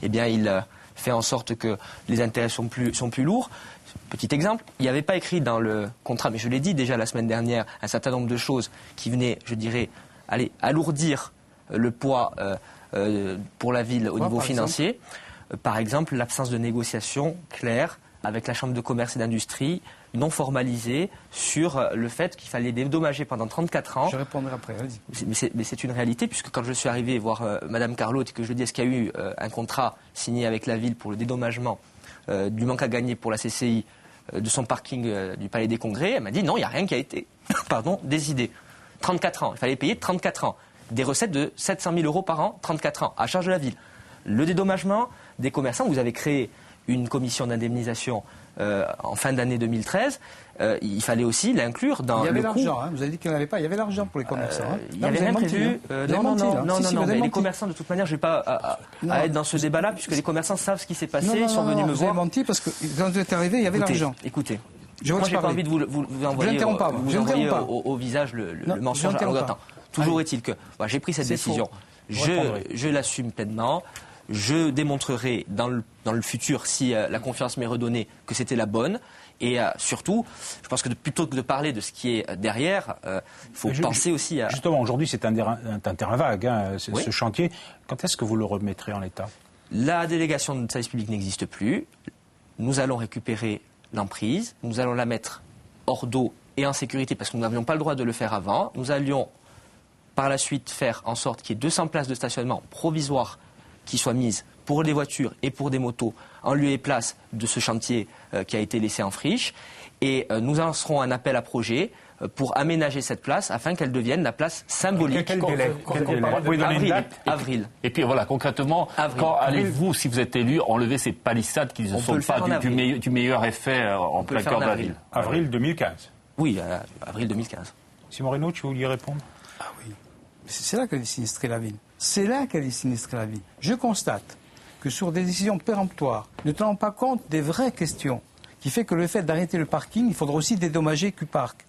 eh bien, il fait en sorte que les intérêts sont plus lourds. Petit exemple, il n'y avait pas écrit dans le contrat, mais je l'ai dit déjà la semaine dernière, un certain nombre de choses qui venaient, je dirais, alourdir le poids pour la ville au niveau financier. Par exemple, l'absence de négociation claire avec la Chambre de commerce et d'industrie, non formalisée, sur le fait qu'il fallait dédommager pendant 34 ans. Je répondrai après, vas-y. Mais c'est une réalité, puisque quand je suis arrivé voir Madame Carlotte et que je lui ai dit est-ce qu'il y a eu un contrat signé avec la ville pour le dédommagement du manque à gagner pour la CCI de son parking du Palais des Congrès, elle m'a dit non, il n'y a rien qui a été décidé. 34 ans, il fallait payer 34 ans. Des recettes de 700 000 euros par an, 34 ans, à charge de la ville. Le dédommagement des commerçants, vous avez créé une commission d'indemnisation en fin d'année 2013. Il fallait aussi l'inclure dans le coût. Il y avait l'argent, vous avez dit qu'il n'y en avait pas, il y avait l'argent pour les commerçants. Il y avait même prévu... Non, mais les commerçants, de toute manière, je ne vais pas à être dans ce débat-là, puisque les commerçants savent ce qui s'est passé, ils sont venus me voir. Vous avez menti parce que quand vous êtes arrivé, il y avait l'argent. Écoutez, moi, je n'ai pas envie de vous envoyer au visage le mensonge à longueur de temps. Toujours est-il que j'ai pris cette décision, je l'assume pleinement, je démontrerai dans le futur, si la confiance m'est redonnée, que c'était la bonne. Et surtout, je pense que plutôt que de parler de ce qui est derrière, il faut penser aussi à... Justement, aujourd'hui, c'est un terrain vague, ce chantier. Quand est-ce que vous le remettrez en état? La délégation de service public n'existe plus. Nous allons récupérer l'emprise. Nous allons la mettre hors d'eau et en sécurité, parce que nous n'avions pas le droit de le faire avant. Nous allions par la suite faire en sorte qu'il y ait 200 places de stationnement provisoires qui soient mises pour les voitures et pour des motos en lieu et place de ce chantier qui a été laissé en friche. Et nous lancerons un appel à projet pour aménager cette place afin qu'elle devienne la place symbolique. Quel délai? Vous pouvez donner une date? Avril. Et puis voilà, concrètement, quand allez-vous, si vous êtes élu, enlever ces palissades qui ne sont pas du meilleur effet en plein cœur de la ville? Avril 2015. Oui, avril 2015. Simon Reynaud, vous vouliez répondre? Ah oui. C'est là qu'elle est sinistrée la ville. C'est là qu'elle est sinistrée la ville. Je constate que sur des décisions péremptoires, ne tenant pas compte des vraies questions, qui fait que le fait d'arrêter le parking, il faudra aussi dédommager Q-Park.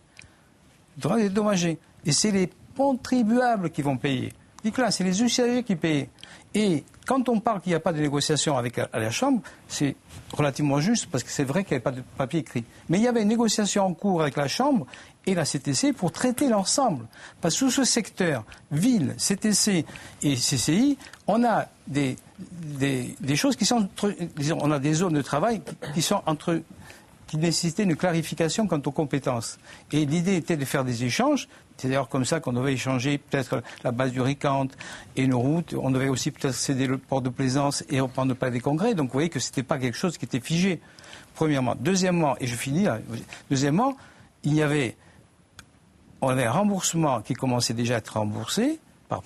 Il faudra dédommager. Et c'est les contribuables qui vont payer. Dites là, c'est les usagers qui payent. Et quand on parle qu'il n'y a pas de négociation avec la Chambre, c'est relativement juste, parce que c'est vrai qu'il n'y avait pas de papier écrit. Mais il y avait une négociation en cours avec la Chambre et la CTC pour traiter l'ensemble. Parce que sous ce secteur, ville, CTC et CCI, on a des choses qui sont on a des zones de travail qui nécessitaient une clarification quant aux compétences. Et l'idée était de faire des échanges. C'est d'ailleurs comme ça qu'on devait échanger peut-être la base du Ricante et une route. On devait aussi peut-être céder le port de Plaisance et reprendre le Palais des Congrès. Donc vous voyez que ce n'était pas quelque chose qui était figé, premièrement. Deuxièmement, et je finis là, deuxièmement, on avait un remboursement qui commençait déjà à être remboursé par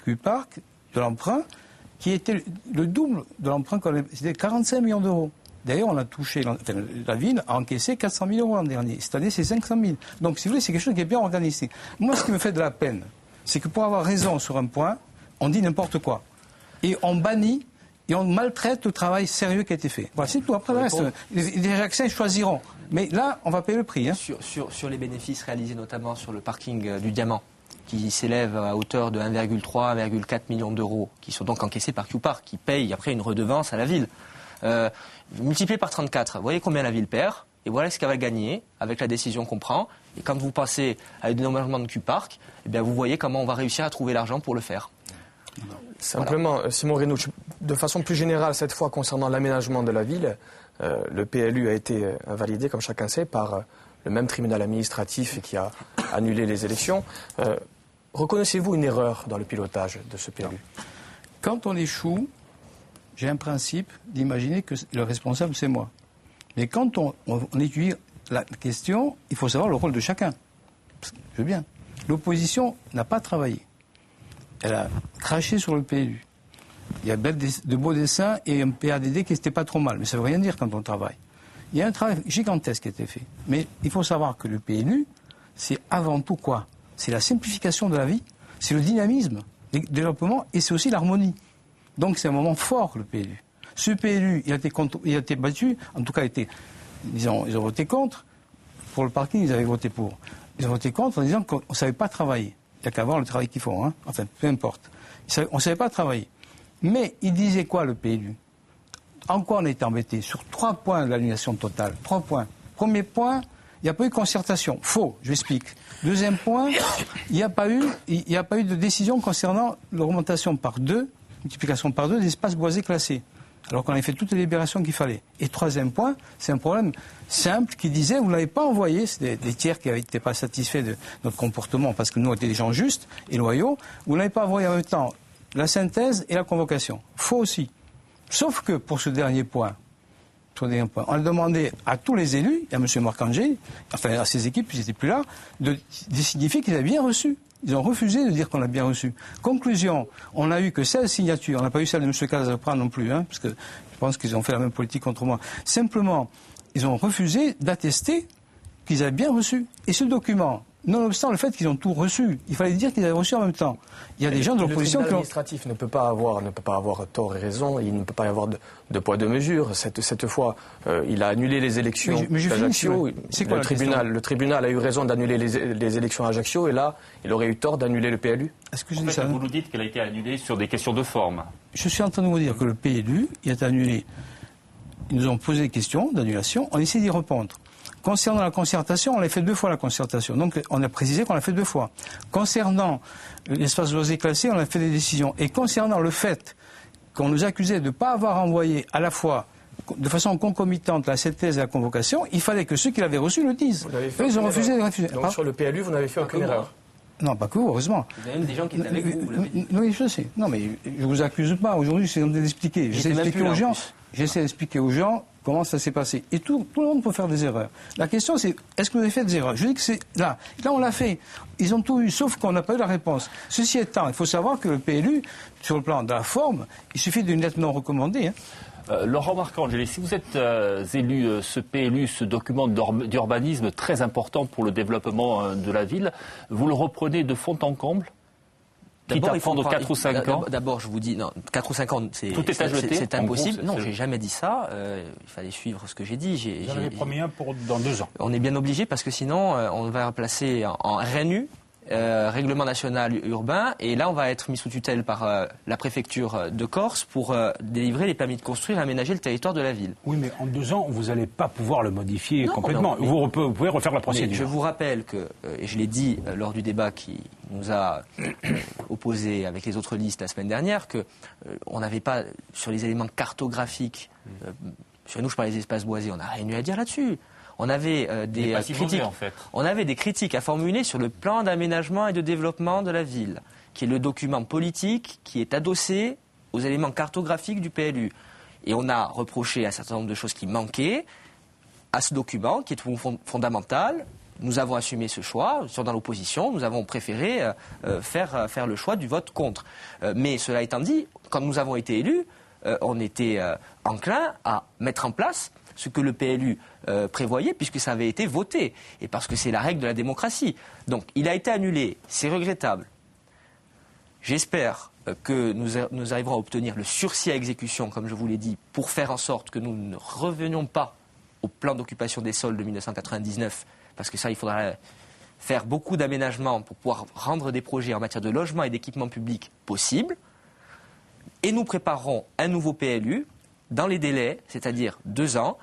Q-Park de l'emprunt, qui était le double de l'emprunt, c'était 45 millions d'euros. D'ailleurs, on a touché, la ville a encaissé 400 000 euros l'an dernier. Cette année, c'est 500 000. Donc, si vous voulez, c'est quelque chose qui est bien organisé. Moi, ce qui me fait de la peine, c'est que pour avoir raison sur un point, on dit n'importe quoi. Et on bannit et on maltraite le travail sérieux qui a été fait. Voilà, c'est tout. Après le reste, les Jacksins choisiront. Mais là, on va payer le prix. Hein. Sur les bénéfices réalisés notamment sur le parking du Diamant, qui s'élève à hauteur de 1,3, 1,4 millions d'euros, qui sont donc encaissés par Q-Park, qui paye après une redevance à la ville. Multiplié par 34, vous voyez combien la ville perd, et voilà ce qu'elle va gagner avec la décision qu'on prend. Et quand vous passez à un dédommagement de Q-Park, eh bien vous voyez comment on va réussir à trouver l'argent pour le faire. Simplement, voilà. Simon Reynaud, de façon plus générale, cette fois concernant l'aménagement de la ville, le PLU a été invalidé, comme chacun sait, par le même tribunal administratif qui a annulé les élections. Reconnaissez-vous une erreur dans le pilotage de ce PLU? Quand on échoue, j'ai un principe d'imaginer que le responsable, c'est moi. Mais quand on étudie la question, il faut savoir le rôle de chacun. Je veux bien. L'opposition n'a pas travaillé. Elle a craché sur le PLU. Il y a de beaux dessins et un PADD qui n'était pas trop mal. Mais ça ne veut rien dire quand on travaille. Il y a un travail gigantesque qui a été fait. Mais il faut savoir que le PLU, c'est avant tout quoi? c'est la simplification de la vie, c'est le dynamisme, le développement et c'est aussi l'harmonie. Donc c'est un moment fort, le PLU. Ce PLU, il a été battu, en tout cas, ils ont voté contre. Pour le parking, ils avaient voté pour. Ils ont voté contre en disant qu'on ne savait pas travailler. Il n'y a qu'à voir le travail qu'ils font, hein. Enfin, peu importe. On ne savait pas travailler. Mais il disait quoi, le PLU? En quoi on était embêté? Sur 3 points de l'annulation totale. 3 points. Premier point, il n'y a pas eu de concertation. Faux, je l'explique. Deuxième point, il n'y a pas eu de décision concernant l'augmentation par 2, multiplication par 2 des espaces boisés classés. Alors qu'on avait fait toutes les libérations qu'il fallait. Et troisième point, c'est un problème simple qui disait, vous ne l'avez pas envoyé, c'est des tiers qui n'étaient pas satisfaits de notre comportement, parce que nous, on était des gens justes et loyaux, vous ne l'avez pas envoyé en même temps la synthèse et la convocation. Faux aussi. Sauf que pour ce dernier point, on a demandé à tous les élus, et à M. Marcangeli, enfin à ses équipes, ils n'étaient plus là, de signifier qu'ils avaient bien reçu. Ils ont refusé de dire qu'on l'a bien reçu. Conclusion, on n'a eu que 16 signatures. On n'a pas eu celle de M. Casapran non plus, hein, parce que je pense qu'ils ont fait la même politique contre moi. Simplement, ils ont refusé d'attester qu'ils avaient bien reçu. Et ce document, nonobstant le fait qu'ils ont tout reçu, il fallait dire qu'ils avaient reçu en même temps. Il y a des gens de l'opposition qui ont... Le tribunal administratif ne peut pas avoir tort et raison, il ne peut pas y avoir de poids de mesure. Cette fois, il a annulé les élections d'Ajaccio. Le tribunal a eu raison d'annuler les élections à Ajaccio et là, il aurait eu tort d'annuler le PLU. Est-ce que je dis ça, vous nous dites qu'elle a été annulée sur des questions de forme. Je suis en train de vous dire que le PLU, il est annulé. Ils nous ont posé des questions d'annulation, on essaie d'y répondre. Concernant la concertation, on l'a fait 2 fois la concertation. Donc on a précisé qu'on l'a fait 2 fois. Concernant l'espace boisé classé, on a fait des décisions. Et concernant le fait qu'on nous accusait de ne pas avoir envoyé à la fois de façon concomitante la synthèse et la convocation, il fallait que ceux qui l'avaient reçu le disent. Ils ont refusé de refuser. Donc sur le PLU, vous n'avez fait aucune erreur. Non, pas que vous, heureusement. Il y a même des gens qui étaient avec vous, vous l'avez dit. Oui, je sais. Non, mais je vous accuse pas. Aujourd'hui, c'est d'expliquer. J'essaie d'expliquer aux gens comment ça s'est passé. Et tout le monde peut faire des erreurs. La question, c'est, est-ce que vous avez fait des erreurs? Je dis que c'est là. Là, on l'a fait. Ils ont tout eu, sauf qu'on n'a pas eu la réponse. Ceci étant, il faut savoir que le PLU, sur le plan de la forme, il suffit d'une lettre non recommandée, hein. Laurent Marcangeli, si vous êtes élu, ce PLU, ce document d'urbanisme très important pour le développement de la ville, vous le reprenez de fond en comble? Quitte à prendre 4 ou 5 ans. D'abord, je vous dis, non, 4 ou 5 ans, c'est impossible. Non, j'ai jamais dit ça. Il fallait suivre ce que j'ai dit. J'en avais promis un pour dans 2 ans. On est bien obligé parce que sinon, on va replacer en RNU, Règlement national urbain, et là, on va être mis sous tutelle par la préfecture de Corse pour délivrer les permis de construire et aménager le territoire de la ville. Oui, mais en 2 ans, vous n'allez pas pouvoir le modifier complètement. Non, vous pouvez refaire la procédure. Je vous rappelle que, et je l'ai dit lors du débat qui nous a opposé avec les autres listes la semaine dernière, que on n'avait pas, sur les éléments cartographiques, sur nous, je parlais des espaces boisés, on n'a rien eu à dire là-dessus. On avait des critiques. En fait. On avait des critiques à formuler sur le plan d'aménagement et de développement de la ville, qui est le document politique qui est adossé aux éléments cartographiques du PLU. Et on a reproché un certain nombre de choses qui manquaient à ce document, qui est fondamental. Nous avons assumé ce choix. Dans l'opposition, nous avons préféré faire le choix du vote contre. Mais cela étant dit, quand nous avons été élus, on était enclin à mettre en place ce que le PLU prévoyait, puisque ça avait été voté, et parce que c'est la règle de la démocratie. Donc, il a été annulé, c'est regrettable. J'espère que nous arriverons à obtenir le sursis à exécution, comme je vous l'ai dit, pour faire en sorte que nous ne revenions pas au plan d'occupation des sols de 1999, parce que ça, il faudra faire beaucoup d'aménagements pour pouvoir rendre des projets en matière de logement et d'équipement public possibles. Et nous préparerons un nouveau PLU dans les délais, c'est-à-dire 2 ans,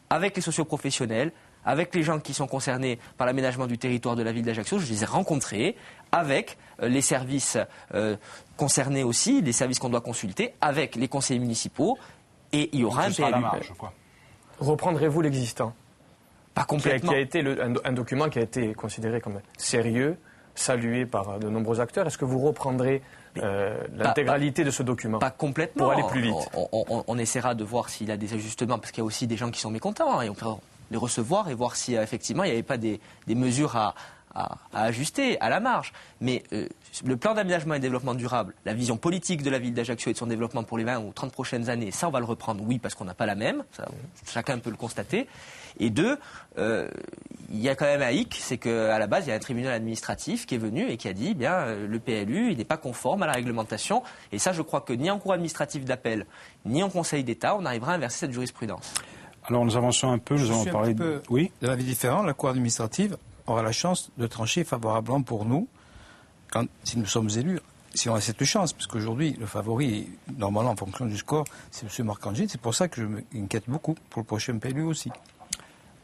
avec les socioprofessionnels, avec les gens qui sont concernés par l'aménagement du territoire de la ville d'Ajaccio. Je les ai rencontrés, avec les services concernés aussi, les services qu'on doit consulter, avec les conseillers municipaux, et il y aura un PLU. Reprendrez-vous l'existant? Pas complètement. Qui a été un document qui a été considéré comme sérieux, salué par de nombreux acteurs. Est-ce que vous reprendrez l'intégralité de ce document? Pas complètement. Pour aller plus vite. On essaiera de voir s'il y a des ajustements, parce qu'il y a aussi des gens qui sont mécontents, hein, et on peut les recevoir et voir si effectivement il n'y avait pas des mesures à à ajuster à la marge. Mais le plan d'aménagement et développement durable, la vision politique de la ville d'Ajaccio et de son développement pour les 20 ou 30 prochaines années, ça on va le reprendre, oui, parce qu'on n'a pas la même, ça, chacun peut le constater. Et deux, il y a quand même un hic, c'est qu'à la base, il y a un tribunal administratif qui est venu et qui a dit, le PLU, il n'est pas conforme à la réglementation. Et ça, je crois que ni en cour administrative d'appel, ni en Conseil d'État, on arrivera à inverser cette jurisprudence. Alors nous avançons un peu, nous allons parler de l'avis différent. La cour administrative aura la chance de trancher favorablement pour nous, si nous sommes élus, si on a cette chance, parce qu'aujourd'hui, le favori, normalement, en fonction du score, c'est M. Marcangeli. C'est pour ça que je m'inquiète beaucoup pour le prochain PLU aussi.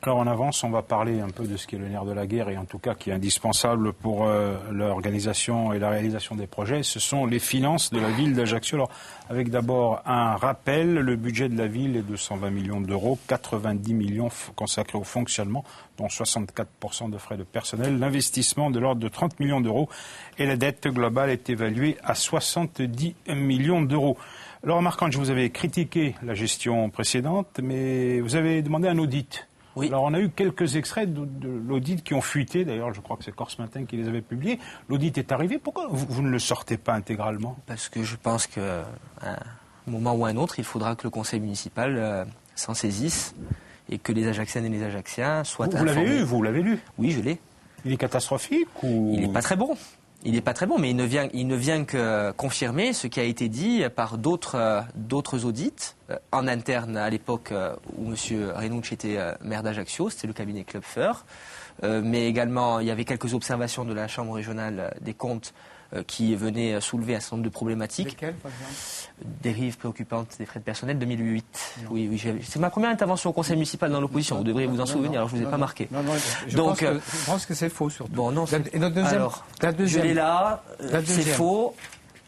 Alors en avance, on va parler un peu de ce qui est le nerf de la guerre et en tout cas qui est indispensable pour l'organisation et la réalisation des projets. Ce sont les finances de la ville d'Ajaccio. Alors avec d'abord un rappel, le budget de la ville est de 120 millions d'euros, 90 millions consacrés au fonctionnement, dont 64% de frais de personnel, l'investissement de l'ordre de 30 millions d'euros et la dette globale est évaluée à 70 millions d'euros. Alors Marc-Ange, vous avez critiqué la gestion précédente, mais vous avez demandé un audit. Oui. Alors on a eu quelques extraits de l'audit qui ont fuité, d'ailleurs je crois que c'est Corse Matin qui les avait publiés. L'audit est arrivé, pourquoi vous ne le sortez pas intégralement? Parce que je pense qu'à un moment ou à un autre, il faudra que le conseil municipal s'en saisisse et que les Ajacciennes et les Ajacciens soient informés. Vous l'avez lu? Oui, je l'ai. Il est catastrophique ou... Il n'est pas très bon. Il n'est pas très bon, mais il ne vient que confirmer ce qui a été dit par d'autres audits en interne à l'époque où M. Renucci était maire d'Ajaccio, c'était le cabinet Klopfer. Mais également, il y avait quelques observations de la Chambre régionale des comptes qui venaient soulever un certain nombre de problématiques. Lesquelles, par exemple? Dérives préoccupantes des frais de personnel 2008. Oui, c'est ma première intervention au conseil municipal dans l'opposition. Vous devriez vous en souvenir, alors je ne vous ai pas marqué. Je pense que c'est faux surtout. Bon, non, et notre deuxième, alors, la deuxième. Je l'ai là, c'est faux.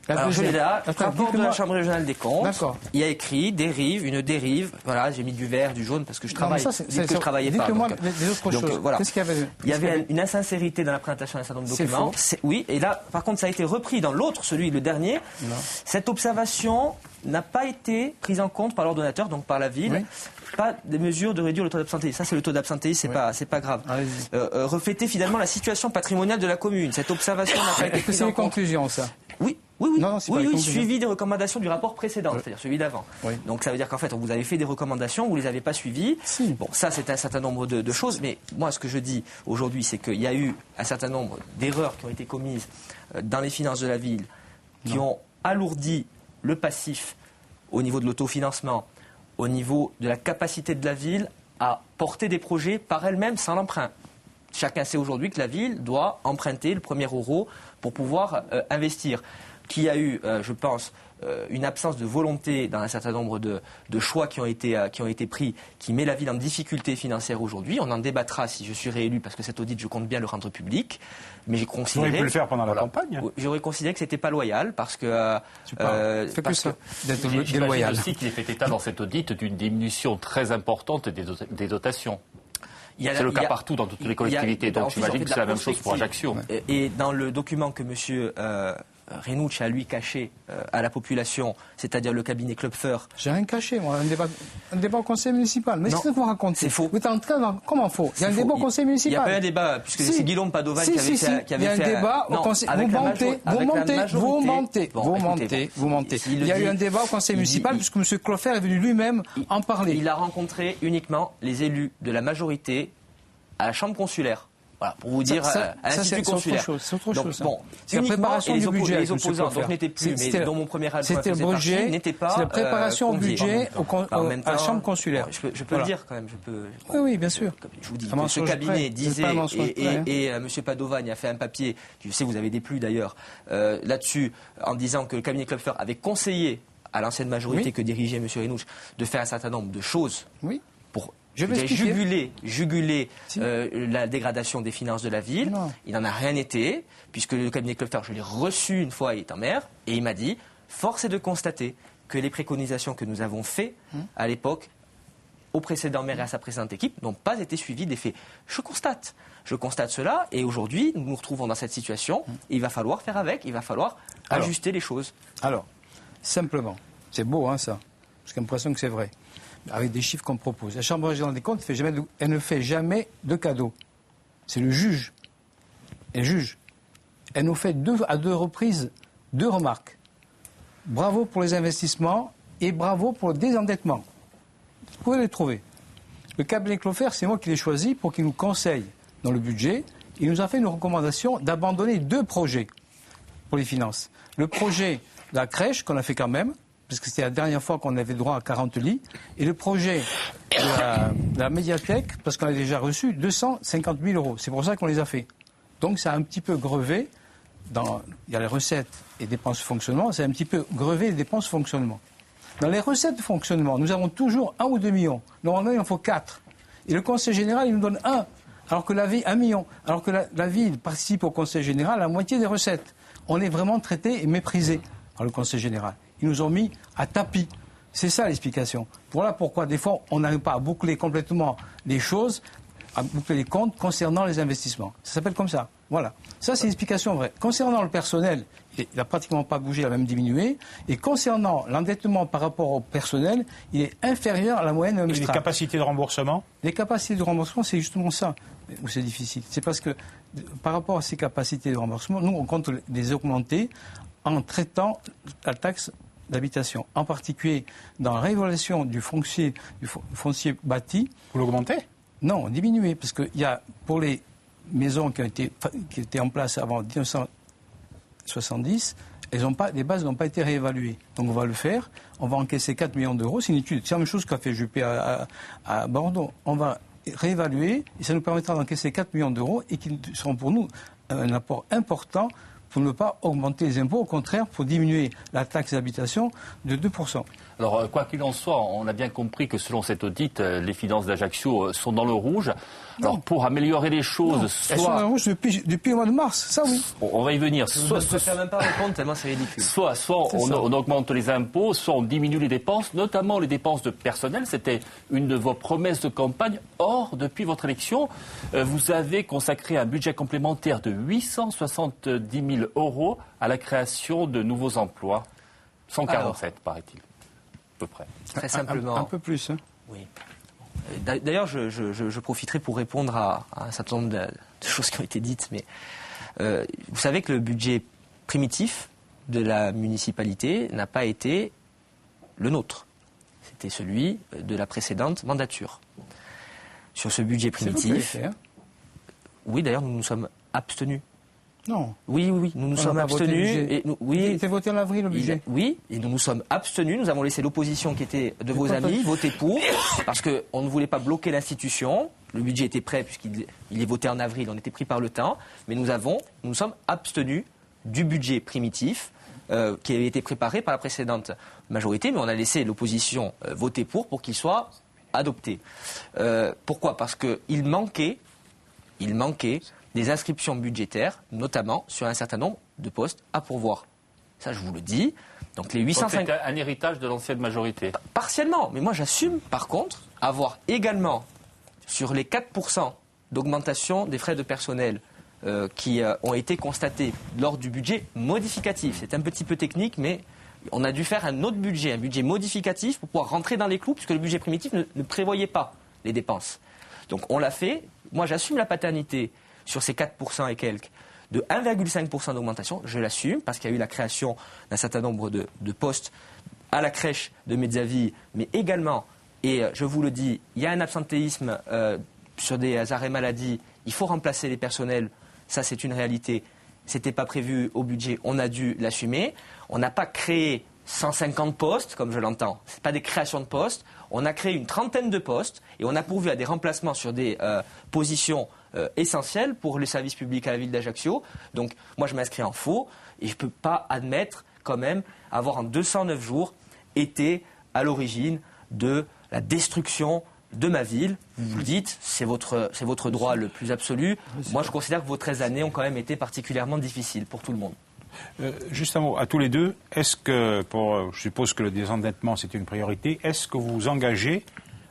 Alors je l'ai là, rapport de la Chambre régionale des comptes. D'accord. Il y a écrit une dérive. Voilà, j'ai mis du vert, du jaune parce que je travaille. Je travaillais pas. Dites-moi des autres choses. Voilà. Qu'est-ce qu'il y avait? Il y avait une insincérité dans la présentation d'un certain nombre de documents. Oui, et là, par contre, ça a été repris dans l'autre, le dernier. Non. Cette observation n'a pas été prise en compte par l'ordonnateur, donc par la ville. Oui. Pas des mesures de réduire le taux d'absentéisme. Ça, c'est le taux d'absentéisme, c'est pas grave. Refléter finalement la situation patrimoniale de la commune. Cette observation n'a pas été prise en compte. C'est une conclusion, ça? Oui. Oui, suivi des recommandations du rapport précédent, c'est-à-dire celui d'avant. Oui. Donc ça veut dire qu'en fait, on vous avez fait des recommandations, vous ne les avez pas suivies. Si. Bon, ça, c'est un certain nombre de choses, mais moi, ce que je dis aujourd'hui, c'est qu'il y a eu un certain nombre d'erreurs qui ont été commises dans les finances de la ville, qui ont alourdi le passif au niveau de l'autofinancement, au niveau de la capacité de la ville à porter des projets par elle-même sans l'emprunt. Chacun sait aujourd'hui que la ville doit emprunter le premier euro pour pouvoir investir. Qu'il y a eu, je pense, une absence de volonté dans un certain nombre de choix qui ont été pris, qui met la ville en difficulté financière aujourd'hui. On en débattra si je suis réélu, parce que cet audit, je compte bien le rendre public. Mais j'ai considéré... Vous auriez pu le faire pendant la campagne. J'aurais considéré que c'était pas loyal, parce que... J'imagine aussi qu'il est fait état dans cet audit d'une diminution très importante des dotations. C'est le cas partout dans toutes les collectivités, donc j'imagine que c'est la même chose pour Ajaccio. Et dans le document que M. Renucci a lui caché à la population, c'est-à-dire le cabinet Klopfer. J'ai rien caché, moi. Un débat au conseil municipal. Mais qu'est-ce que vous racontez? C'est faux. Vous êtes en train de... Comment faux? Il y a un débat au conseil municipal. Il n'y a pas un débat, puisque c'est Guillaume Padovan qui avait fait... Il y a un débat au conseil... Vous mentez. Il y a eu un débat au conseil municipal, puisque M. Klopfer est venu lui-même en parler. Il a rencontré uniquement les élus de la majorité à la chambre consulaire. Voilà, pour vous dire, à l'Institut consulaire. C'est autre chose. Bon, c'est la préparation du budget. Les opposants, donc n'étaient plus, mais dont mon premier adjoint faisait partie, n'étaient pas. C'est la préparation au budget à la chambre consulaire. Je peux le dire quand même. Oui, bien sûr. Je vous dis que ce cabinet disait, et M. Padovan a fait un papier, je sais, vous avez déplu d'ailleurs, là-dessus, en disant que le cabinet Klopfer avait conseillé à l'ancienne majorité que dirigeait M. Renucci de faire un certain nombre de choses pour juguler la dégradation des finances de la ville. Non. Il n'en a rien été, puisque le cabinet Klopfer, je l'ai reçu une fois étant maire, et il m'a dit, force est de constater que les préconisations que nous avons faites à l'époque, au précédent maire et à sa précédente équipe, n'ont pas été suivies des faits. Je constate cela, et aujourd'hui, nous nous retrouvons dans cette situation, et il va falloir faire avec, il va falloir ajuster les choses. Alors, simplement, c'est beau ça, j'ai l'impression que c'est vrai. Avec des chiffres qu'on propose. La Chambre régionale des comptes elle ne fait jamais de cadeaux. C'est le juge elle juge. Elle nous fait à deux reprises 2 remarques. Bravo pour les investissements et bravo pour le désendettement. Vous pouvez les trouver. Le cabinet Clofer, c'est moi qui l'ai choisi pour qu'il nous conseille dans le budget. Il nous a fait une recommandation d'abandonner 2 projets pour les finances. Le projet de la crèche, qu'on a fait quand même, parce que c'était la dernière fois qu'on avait droit à 40 lits, et le projet de la médiathèque, parce qu'on a déjà reçu 250 000 euros. C'est pour ça qu'on les a fait. Donc ça a un petit peu grevé, il y a les recettes et dépenses de fonctionnement, ça a un petit peu grevé les dépenses de fonctionnement. Dans les recettes de fonctionnement, nous avons toujours 1 ou 2 millions. Normalement, il en faut 4. Et le Conseil général, il nous donne 1, alors que la ville, 1 million. Alors que la ville participe au Conseil général à la moitié des recettes. On est vraiment traité et méprisé par le Conseil général. Ils nous ont mis à tapis. C'est ça l'explication. Voilà pourquoi, des fois, on n'arrive pas à boucler complètement les choses, à boucler les comptes concernant les investissements. Ça s'appelle comme ça. Voilà. Ça, c'est l'explication vraie. Concernant le personnel, il n'a pratiquement pas bougé, il a même diminué. Et concernant l'endettement par rapport au personnel, il est inférieur à la moyenne Et les administrative. capacités de remboursement? Les capacités de remboursement, c'est justement ça où c'est difficile. C'est parce que par rapport à ces capacités de remboursement, nous, on compte les augmenter en traitant la taxe d'habitation. En particulier, dans la réévaluation du foncier bâti. Vous l'augmentez? Non, diminuer, parce qu'il y a, pour les maisons qui étaient en place avant 1970, les bases n'ont pas été réévaluées. Donc on va le faire, on va encaisser 4 millions d'euros, c'est une étude. C'est la même chose qu'a fait Juppé à Bordeaux. On va réévaluer, et ça nous permettra d'encaisser 4 millions d'euros, et qui seront pour nous un apport important pour ne pas augmenter les impôts, au contraire, pour diminuer la taxe d'habitation de 2%. Alors, quoi qu'il en soit, on a bien compris que selon cet audit, les finances d'Ajaccio sont dans le rouge. Alors, Non. pour améliorer les choses, Non, elles sont dans le rouge depuis le mois de mars, ça oui. on va y venir. Je ne préfère même pas répondre tellement c'est ridicule. Soit on augmente les impôts, soit on diminue les dépenses, notamment les dépenses de personnel. C'était une de vos promesses de campagne. Or, depuis votre élection, vous avez consacré un budget complémentaire de 870 000 euros à la création de nouveaux emplois. 147, paraît-il, à peu près. Très simplement. Un peu plus. Hein. Oui. D'ailleurs, je profiterai pour répondre à un certain nombre de choses qui ont été dites. Mais vous savez que le budget primitif de la municipalité n'a pas été le nôtre. C'était celui de la précédente mandature. Sur ce budget C'est vous qui primitif, l'avez fait, hein. oui, d'ailleurs, nous nous sommes abstenus. Non. Oui, nous nous sommes n'a pas voté le abstenus. budget. Oui, Il était voté en avril, le budget. Oui, et nous nous sommes abstenus. Nous avons laissé l'opposition qui était de vos amis voter pour, parce qu'on ne voulait pas bloquer l'institution. Le budget était prêt puisqu'il est voté en avril, on était pris par le temps. Mais nous nous sommes abstenus du budget primitif qui avait été préparé par la précédente majorité, mais on a laissé l'opposition voter pour qu'il soit adopté. Pourquoi ? Parce qu'il manquait des inscriptions budgétaires, notamment sur un certain nombre de postes à pourvoir. Ça, je vous le dis. Donc les 805... C'est un héritage de l'ancienne majorité. Partiellement, mais moi j'assume par contre avoir également sur les 4% d'augmentation des frais de personnel qui ont été constatés lors du budget modificatif. C'est un petit peu technique, mais on a dû faire un autre budget, un budget modificatif pour pouvoir rentrer dans les clous, puisque le budget primitif ne prévoyait pas les dépenses. Donc on l'a fait. Moi j'assume la paternité sur ces 4% et quelques, de 1,5% d'augmentation, je l'assume, parce qu'il y a eu la création d'un certain nombre de postes à la crèche de Mezzaville, mais également, et je vous le dis, il y a un absentéisme sur des arrêts maladie, il faut remplacer les personnels, ça c'est une réalité, c'était pas prévu au budget, on a dû l'assumer, on n'a pas créé 150 postes, comme je l'entends, ce n'est pas des créations de postes, on a créé une trentaine de postes, et on a pourvu à des remplacements sur des positions essentiel pour les services publics à la ville d'Ajaccio. Donc moi je m'inscris en faux et je ne peux pas admettre quand même avoir en 209 jours été à l'origine de la destruction de ma ville. Vous le dites, c'est votre droit le plus absolu. Moi je considère que vos 13 années ont quand même été particulièrement difficiles pour tout le monde. Juste un mot, à tous les deux, est-ce que, je suppose que le désendettement c'est une priorité, est-ce que vous vous engagez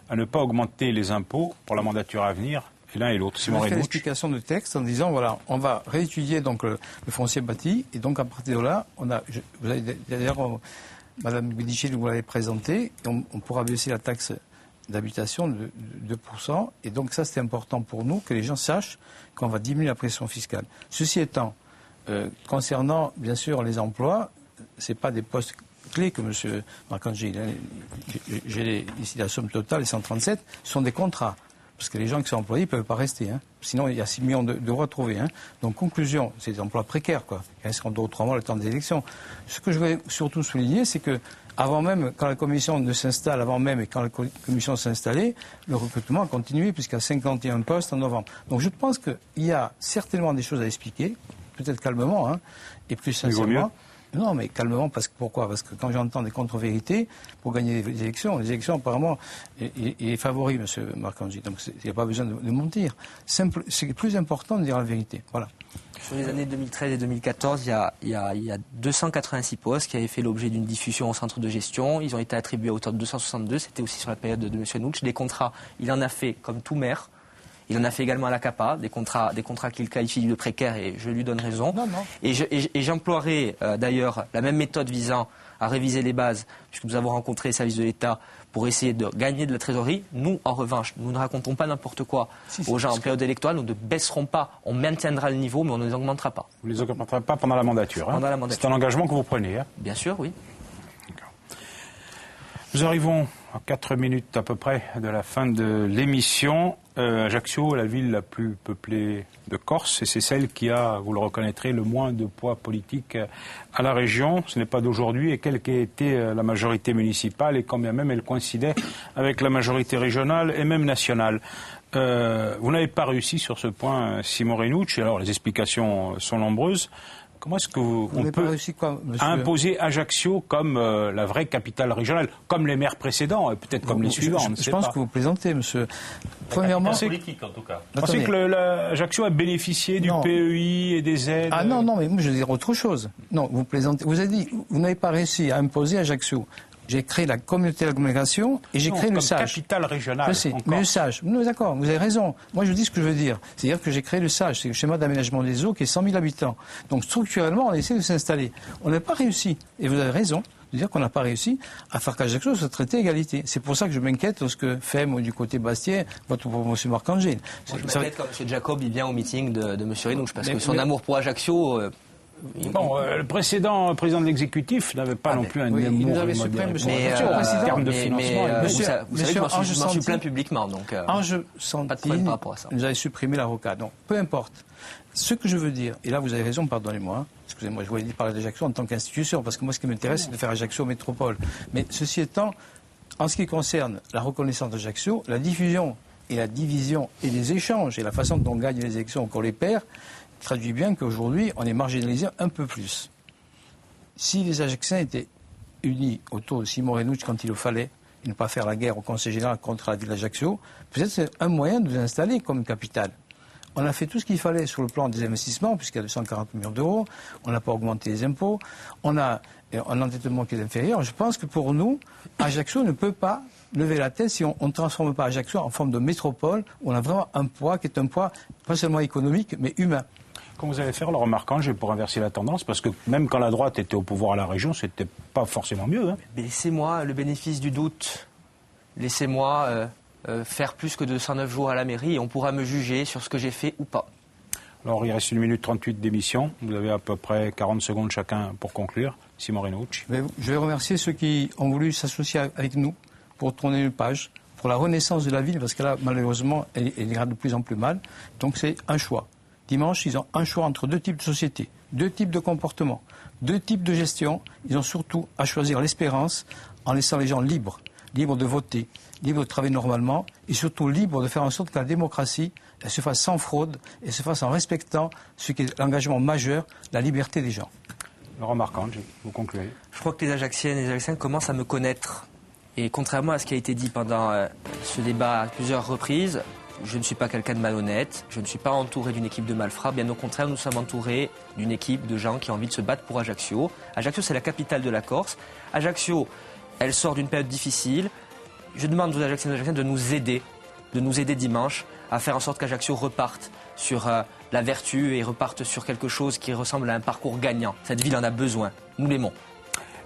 à ne pas augmenter les impôts pour la mandature à venir ? Et l'un et l'autre. On a fait l'explication de texte en disant voilà, on va réétudier donc le foncier bâti et donc à partir de là, vous avez d'ailleurs Madame Guidichel vous l'avez présenté, on pourra baisser la taxe d'habitation de 2%. Et donc ça, c'est important pour nous que les gens sachent qu'on va diminuer la pression fiscale. Ceci étant, concernant bien sûr les emplois, c'est pas des postes clés que M. Marcangeli, j'ai ici la somme totale, les 137, sont des contrats. Parce que les gens qui sont employés ne peuvent pas rester. Hein. Sinon, il y a 6 millions d'euros à trouver. Hein. Donc, conclusion, c'est des emplois précaires, quoi. Ils resteront 2 ou 3 mois le temps des élections. Ce que je voulais surtout souligner, c'est que avant même, quand la commission ne s'installe, avant même et quand la commission s'est installée, le recrutement a continué puisqu'il y a 51 postes en novembre. Donc, je pense qu'il y a certainement des choses à expliquer, peut-être calmement, hein, et plus sincèrement. Non, mais calmement, pourquoi ? Parce que quand j'entends des contre-vérités, pour gagner les élections apparemment, il est favori, M. Marcangeli. Donc, il n'y a pas besoin de mentir. C'est plus important de dire la vérité. Voilà. Sur les années 2013 et 2014, il y a 286 postes qui avaient fait l'objet d'une diffusion au centre de gestion. Ils ont été attribués à hauteur de 262. C'était aussi sur la période de M. Nouch. Des contrats, il en a fait comme tout maire. Il en a fait également à la CAPA, des contrats qu'il qualifie de précaires, et je lui donne raison. Non. Et j'emploierai d'ailleurs la même méthode visant à réviser les bases, puisque nous avons rencontré les services de l'État pour essayer de gagner de la trésorerie. Nous, en revanche, nous ne racontons pas n'importe quoi aux gens en période électorale. Nous ne baisserons pas, on maintiendra le niveau, mais on ne les augmentera pas. Vous ne les augmenterez pas pendant la mandature. Pendant la mandature. C'est un engagement que vous prenez. Hein. Bien sûr, oui. Nous arrivons à 4 minutes à peu près de la fin de l'émission. Ajaccio est la ville la plus peuplée de Corse et c'est celle qui a, vous le reconnaîtrez, le moins de poids politique à la région. Ce n'est pas d'aujourd'hui et quelle qu'ait été la majorité municipale et quand bien même elle coïncidait avec la majorité régionale et même nationale. Vous n'avez pas réussi sur ce point, Simon Renucci. Alors les explications sont nombreuses. Comment est-ce qu'on peut imposer Ajaccio comme la vraie capitale régionale, comme les maires précédents, et peut-être comme les suivants? Je pense que vous plaisantez, monsieur. Premièrement, politique en tout cas. Vous pensez que Ajaccio a bénéficié du PEI et des aides? Ah non, mais moi je veux dire autre chose. Non, vous plaisantez. Vous avez dit, vous n'avez pas réussi à imposer Ajaccio. J'ai créé la communauté d'agglomération et j'ai créé le SAGE. Capitale régionale. Je sais, mais le SAGE. Non, d'accord, vous avez raison. Moi, je dis ce que je veux dire. C'est-à-dire que j'ai créé le SAGE, c'est le schéma d'aménagement des eaux qui est 100 000 habitants. Donc, structurellement, on a essayé de s'installer. On n'a pas réussi. Et vous avez raison de dire qu'on n'a pas réussi à faire qu'Ajaccio soit traité égalité. C'est pour ça que je m'inquiète lorsque FEM ou du côté Bastien vote pour M. Marcangeli. Je m'inquiète quand M. Jacob il vient au meeting de M. Renouch, parce que son amour pour Ajaccio... Bon, le précédent président de l'exécutif n'avait pas non plus un amour suprême, en termes de financement. Vous savez que je m'en suis plaint publiquement, donc pas de problème par rapport à ça. Vous avez supprimé l'avocat, donc peu importe. Ce que je veux dire, et là vous avez raison, pardonnez-moi, hein, excusez-moi, je voulais parler d'Ajaccio en tant qu'institution, parce que moi ce qui m'intéresse c'est de faire Ajaccio métropole. Mais ceci étant, en ce qui concerne la reconnaissance d'Ajaccio, la diffusion et la division et les échanges et la façon dont on gagne les élections, qu'on les perd, traduit bien qu'aujourd'hui, on est marginalisé un peu plus. Si les Ajacciens étaient unis autour de Simon Renucci quand il le fallait, et ne pas faire la guerre au Conseil général contre la ville d'Ajaccio, peut-être c'est un moyen de vous installer comme capitale. On a fait tout ce qu'il fallait sur le plan des investissements, puisqu'il y a 240 millions d'euros, on n'a pas augmenté les impôts, on a un endettement qui est inférieur. Je pense que pour nous, Ajaccio ne peut pas lever la tête si on ne transforme pas Ajaccio en forme de métropole, où on a vraiment un poids qui est un poids pas seulement économique, mais humain. Quand vous allez faire le remarquage pour inverser la tendance, parce que même quand la droite était au pouvoir à la région, c'était pas forcément mieux. Hein. Mais laissez-moi le bénéfice du doute. Laissez-moi faire plus que 209 jours à la mairie et on pourra me juger sur ce que j'ai fait ou pas. Alors, il reste 1 minute 38 d'émission. Vous avez à peu près 40 secondes chacun pour conclure. Simon Renucci. Je vais remercier ceux qui ont voulu s'associer avec nous pour tourner une page, pour la renaissance de la ville, parce que là, malheureusement, elle ira de plus en plus mal. Donc, c'est un choix. Dimanche, ils ont un choix entre 2 types de sociétés, 2 types de comportements, 2 types de gestion. Ils ont surtout à choisir l'espérance en laissant les gens libres de voter, libres de travailler normalement et surtout libres de faire en sorte que la démocratie elle se fasse sans fraude et se fasse en respectant ce qui est l'engagement majeur, la liberté des gens. Laurent Marcangeli, vous concluez. Je crois que les Ajacciennes et les Ajacciens commencent à me connaître. Et contrairement à ce qui a été dit pendant ce débat à plusieurs reprises, je ne suis pas quelqu'un de malhonnête, je ne suis pas entouré d'une équipe de malfrats, bien au contraire, nous sommes entourés d'une équipe de gens qui ont envie de se battre pour Ajaccio. Ajaccio, c'est la capitale de la Corse. Ajaccio, elle sort d'une période difficile. Je demande aux Ajacciennes et aux Ajacciens de nous aider dimanche à faire en sorte qu'Ajaccio reparte sur la vertu et reparte sur quelque chose qui ressemble à un parcours gagnant. Cette ville en a besoin, nous l'aimons.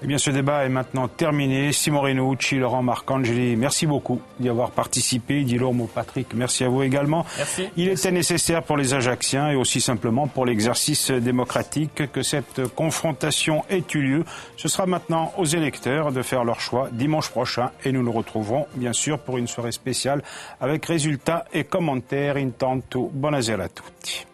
Eh bien, ce débat est maintenant terminé. Simon Renucci, Laurent Marcangeli, merci beaucoup d'y avoir participé. Dilormo Patrick, merci à vous également. Merci. Il était nécessaire pour les Ajacciens et aussi simplement pour l'exercice démocratique que cette confrontation ait eu lieu. Ce sera maintenant aux électeurs de faire leur choix dimanche prochain et nous nous retrouverons bien sûr pour une soirée spéciale avec résultats et commentaires. Intanto, buonasera a tutti.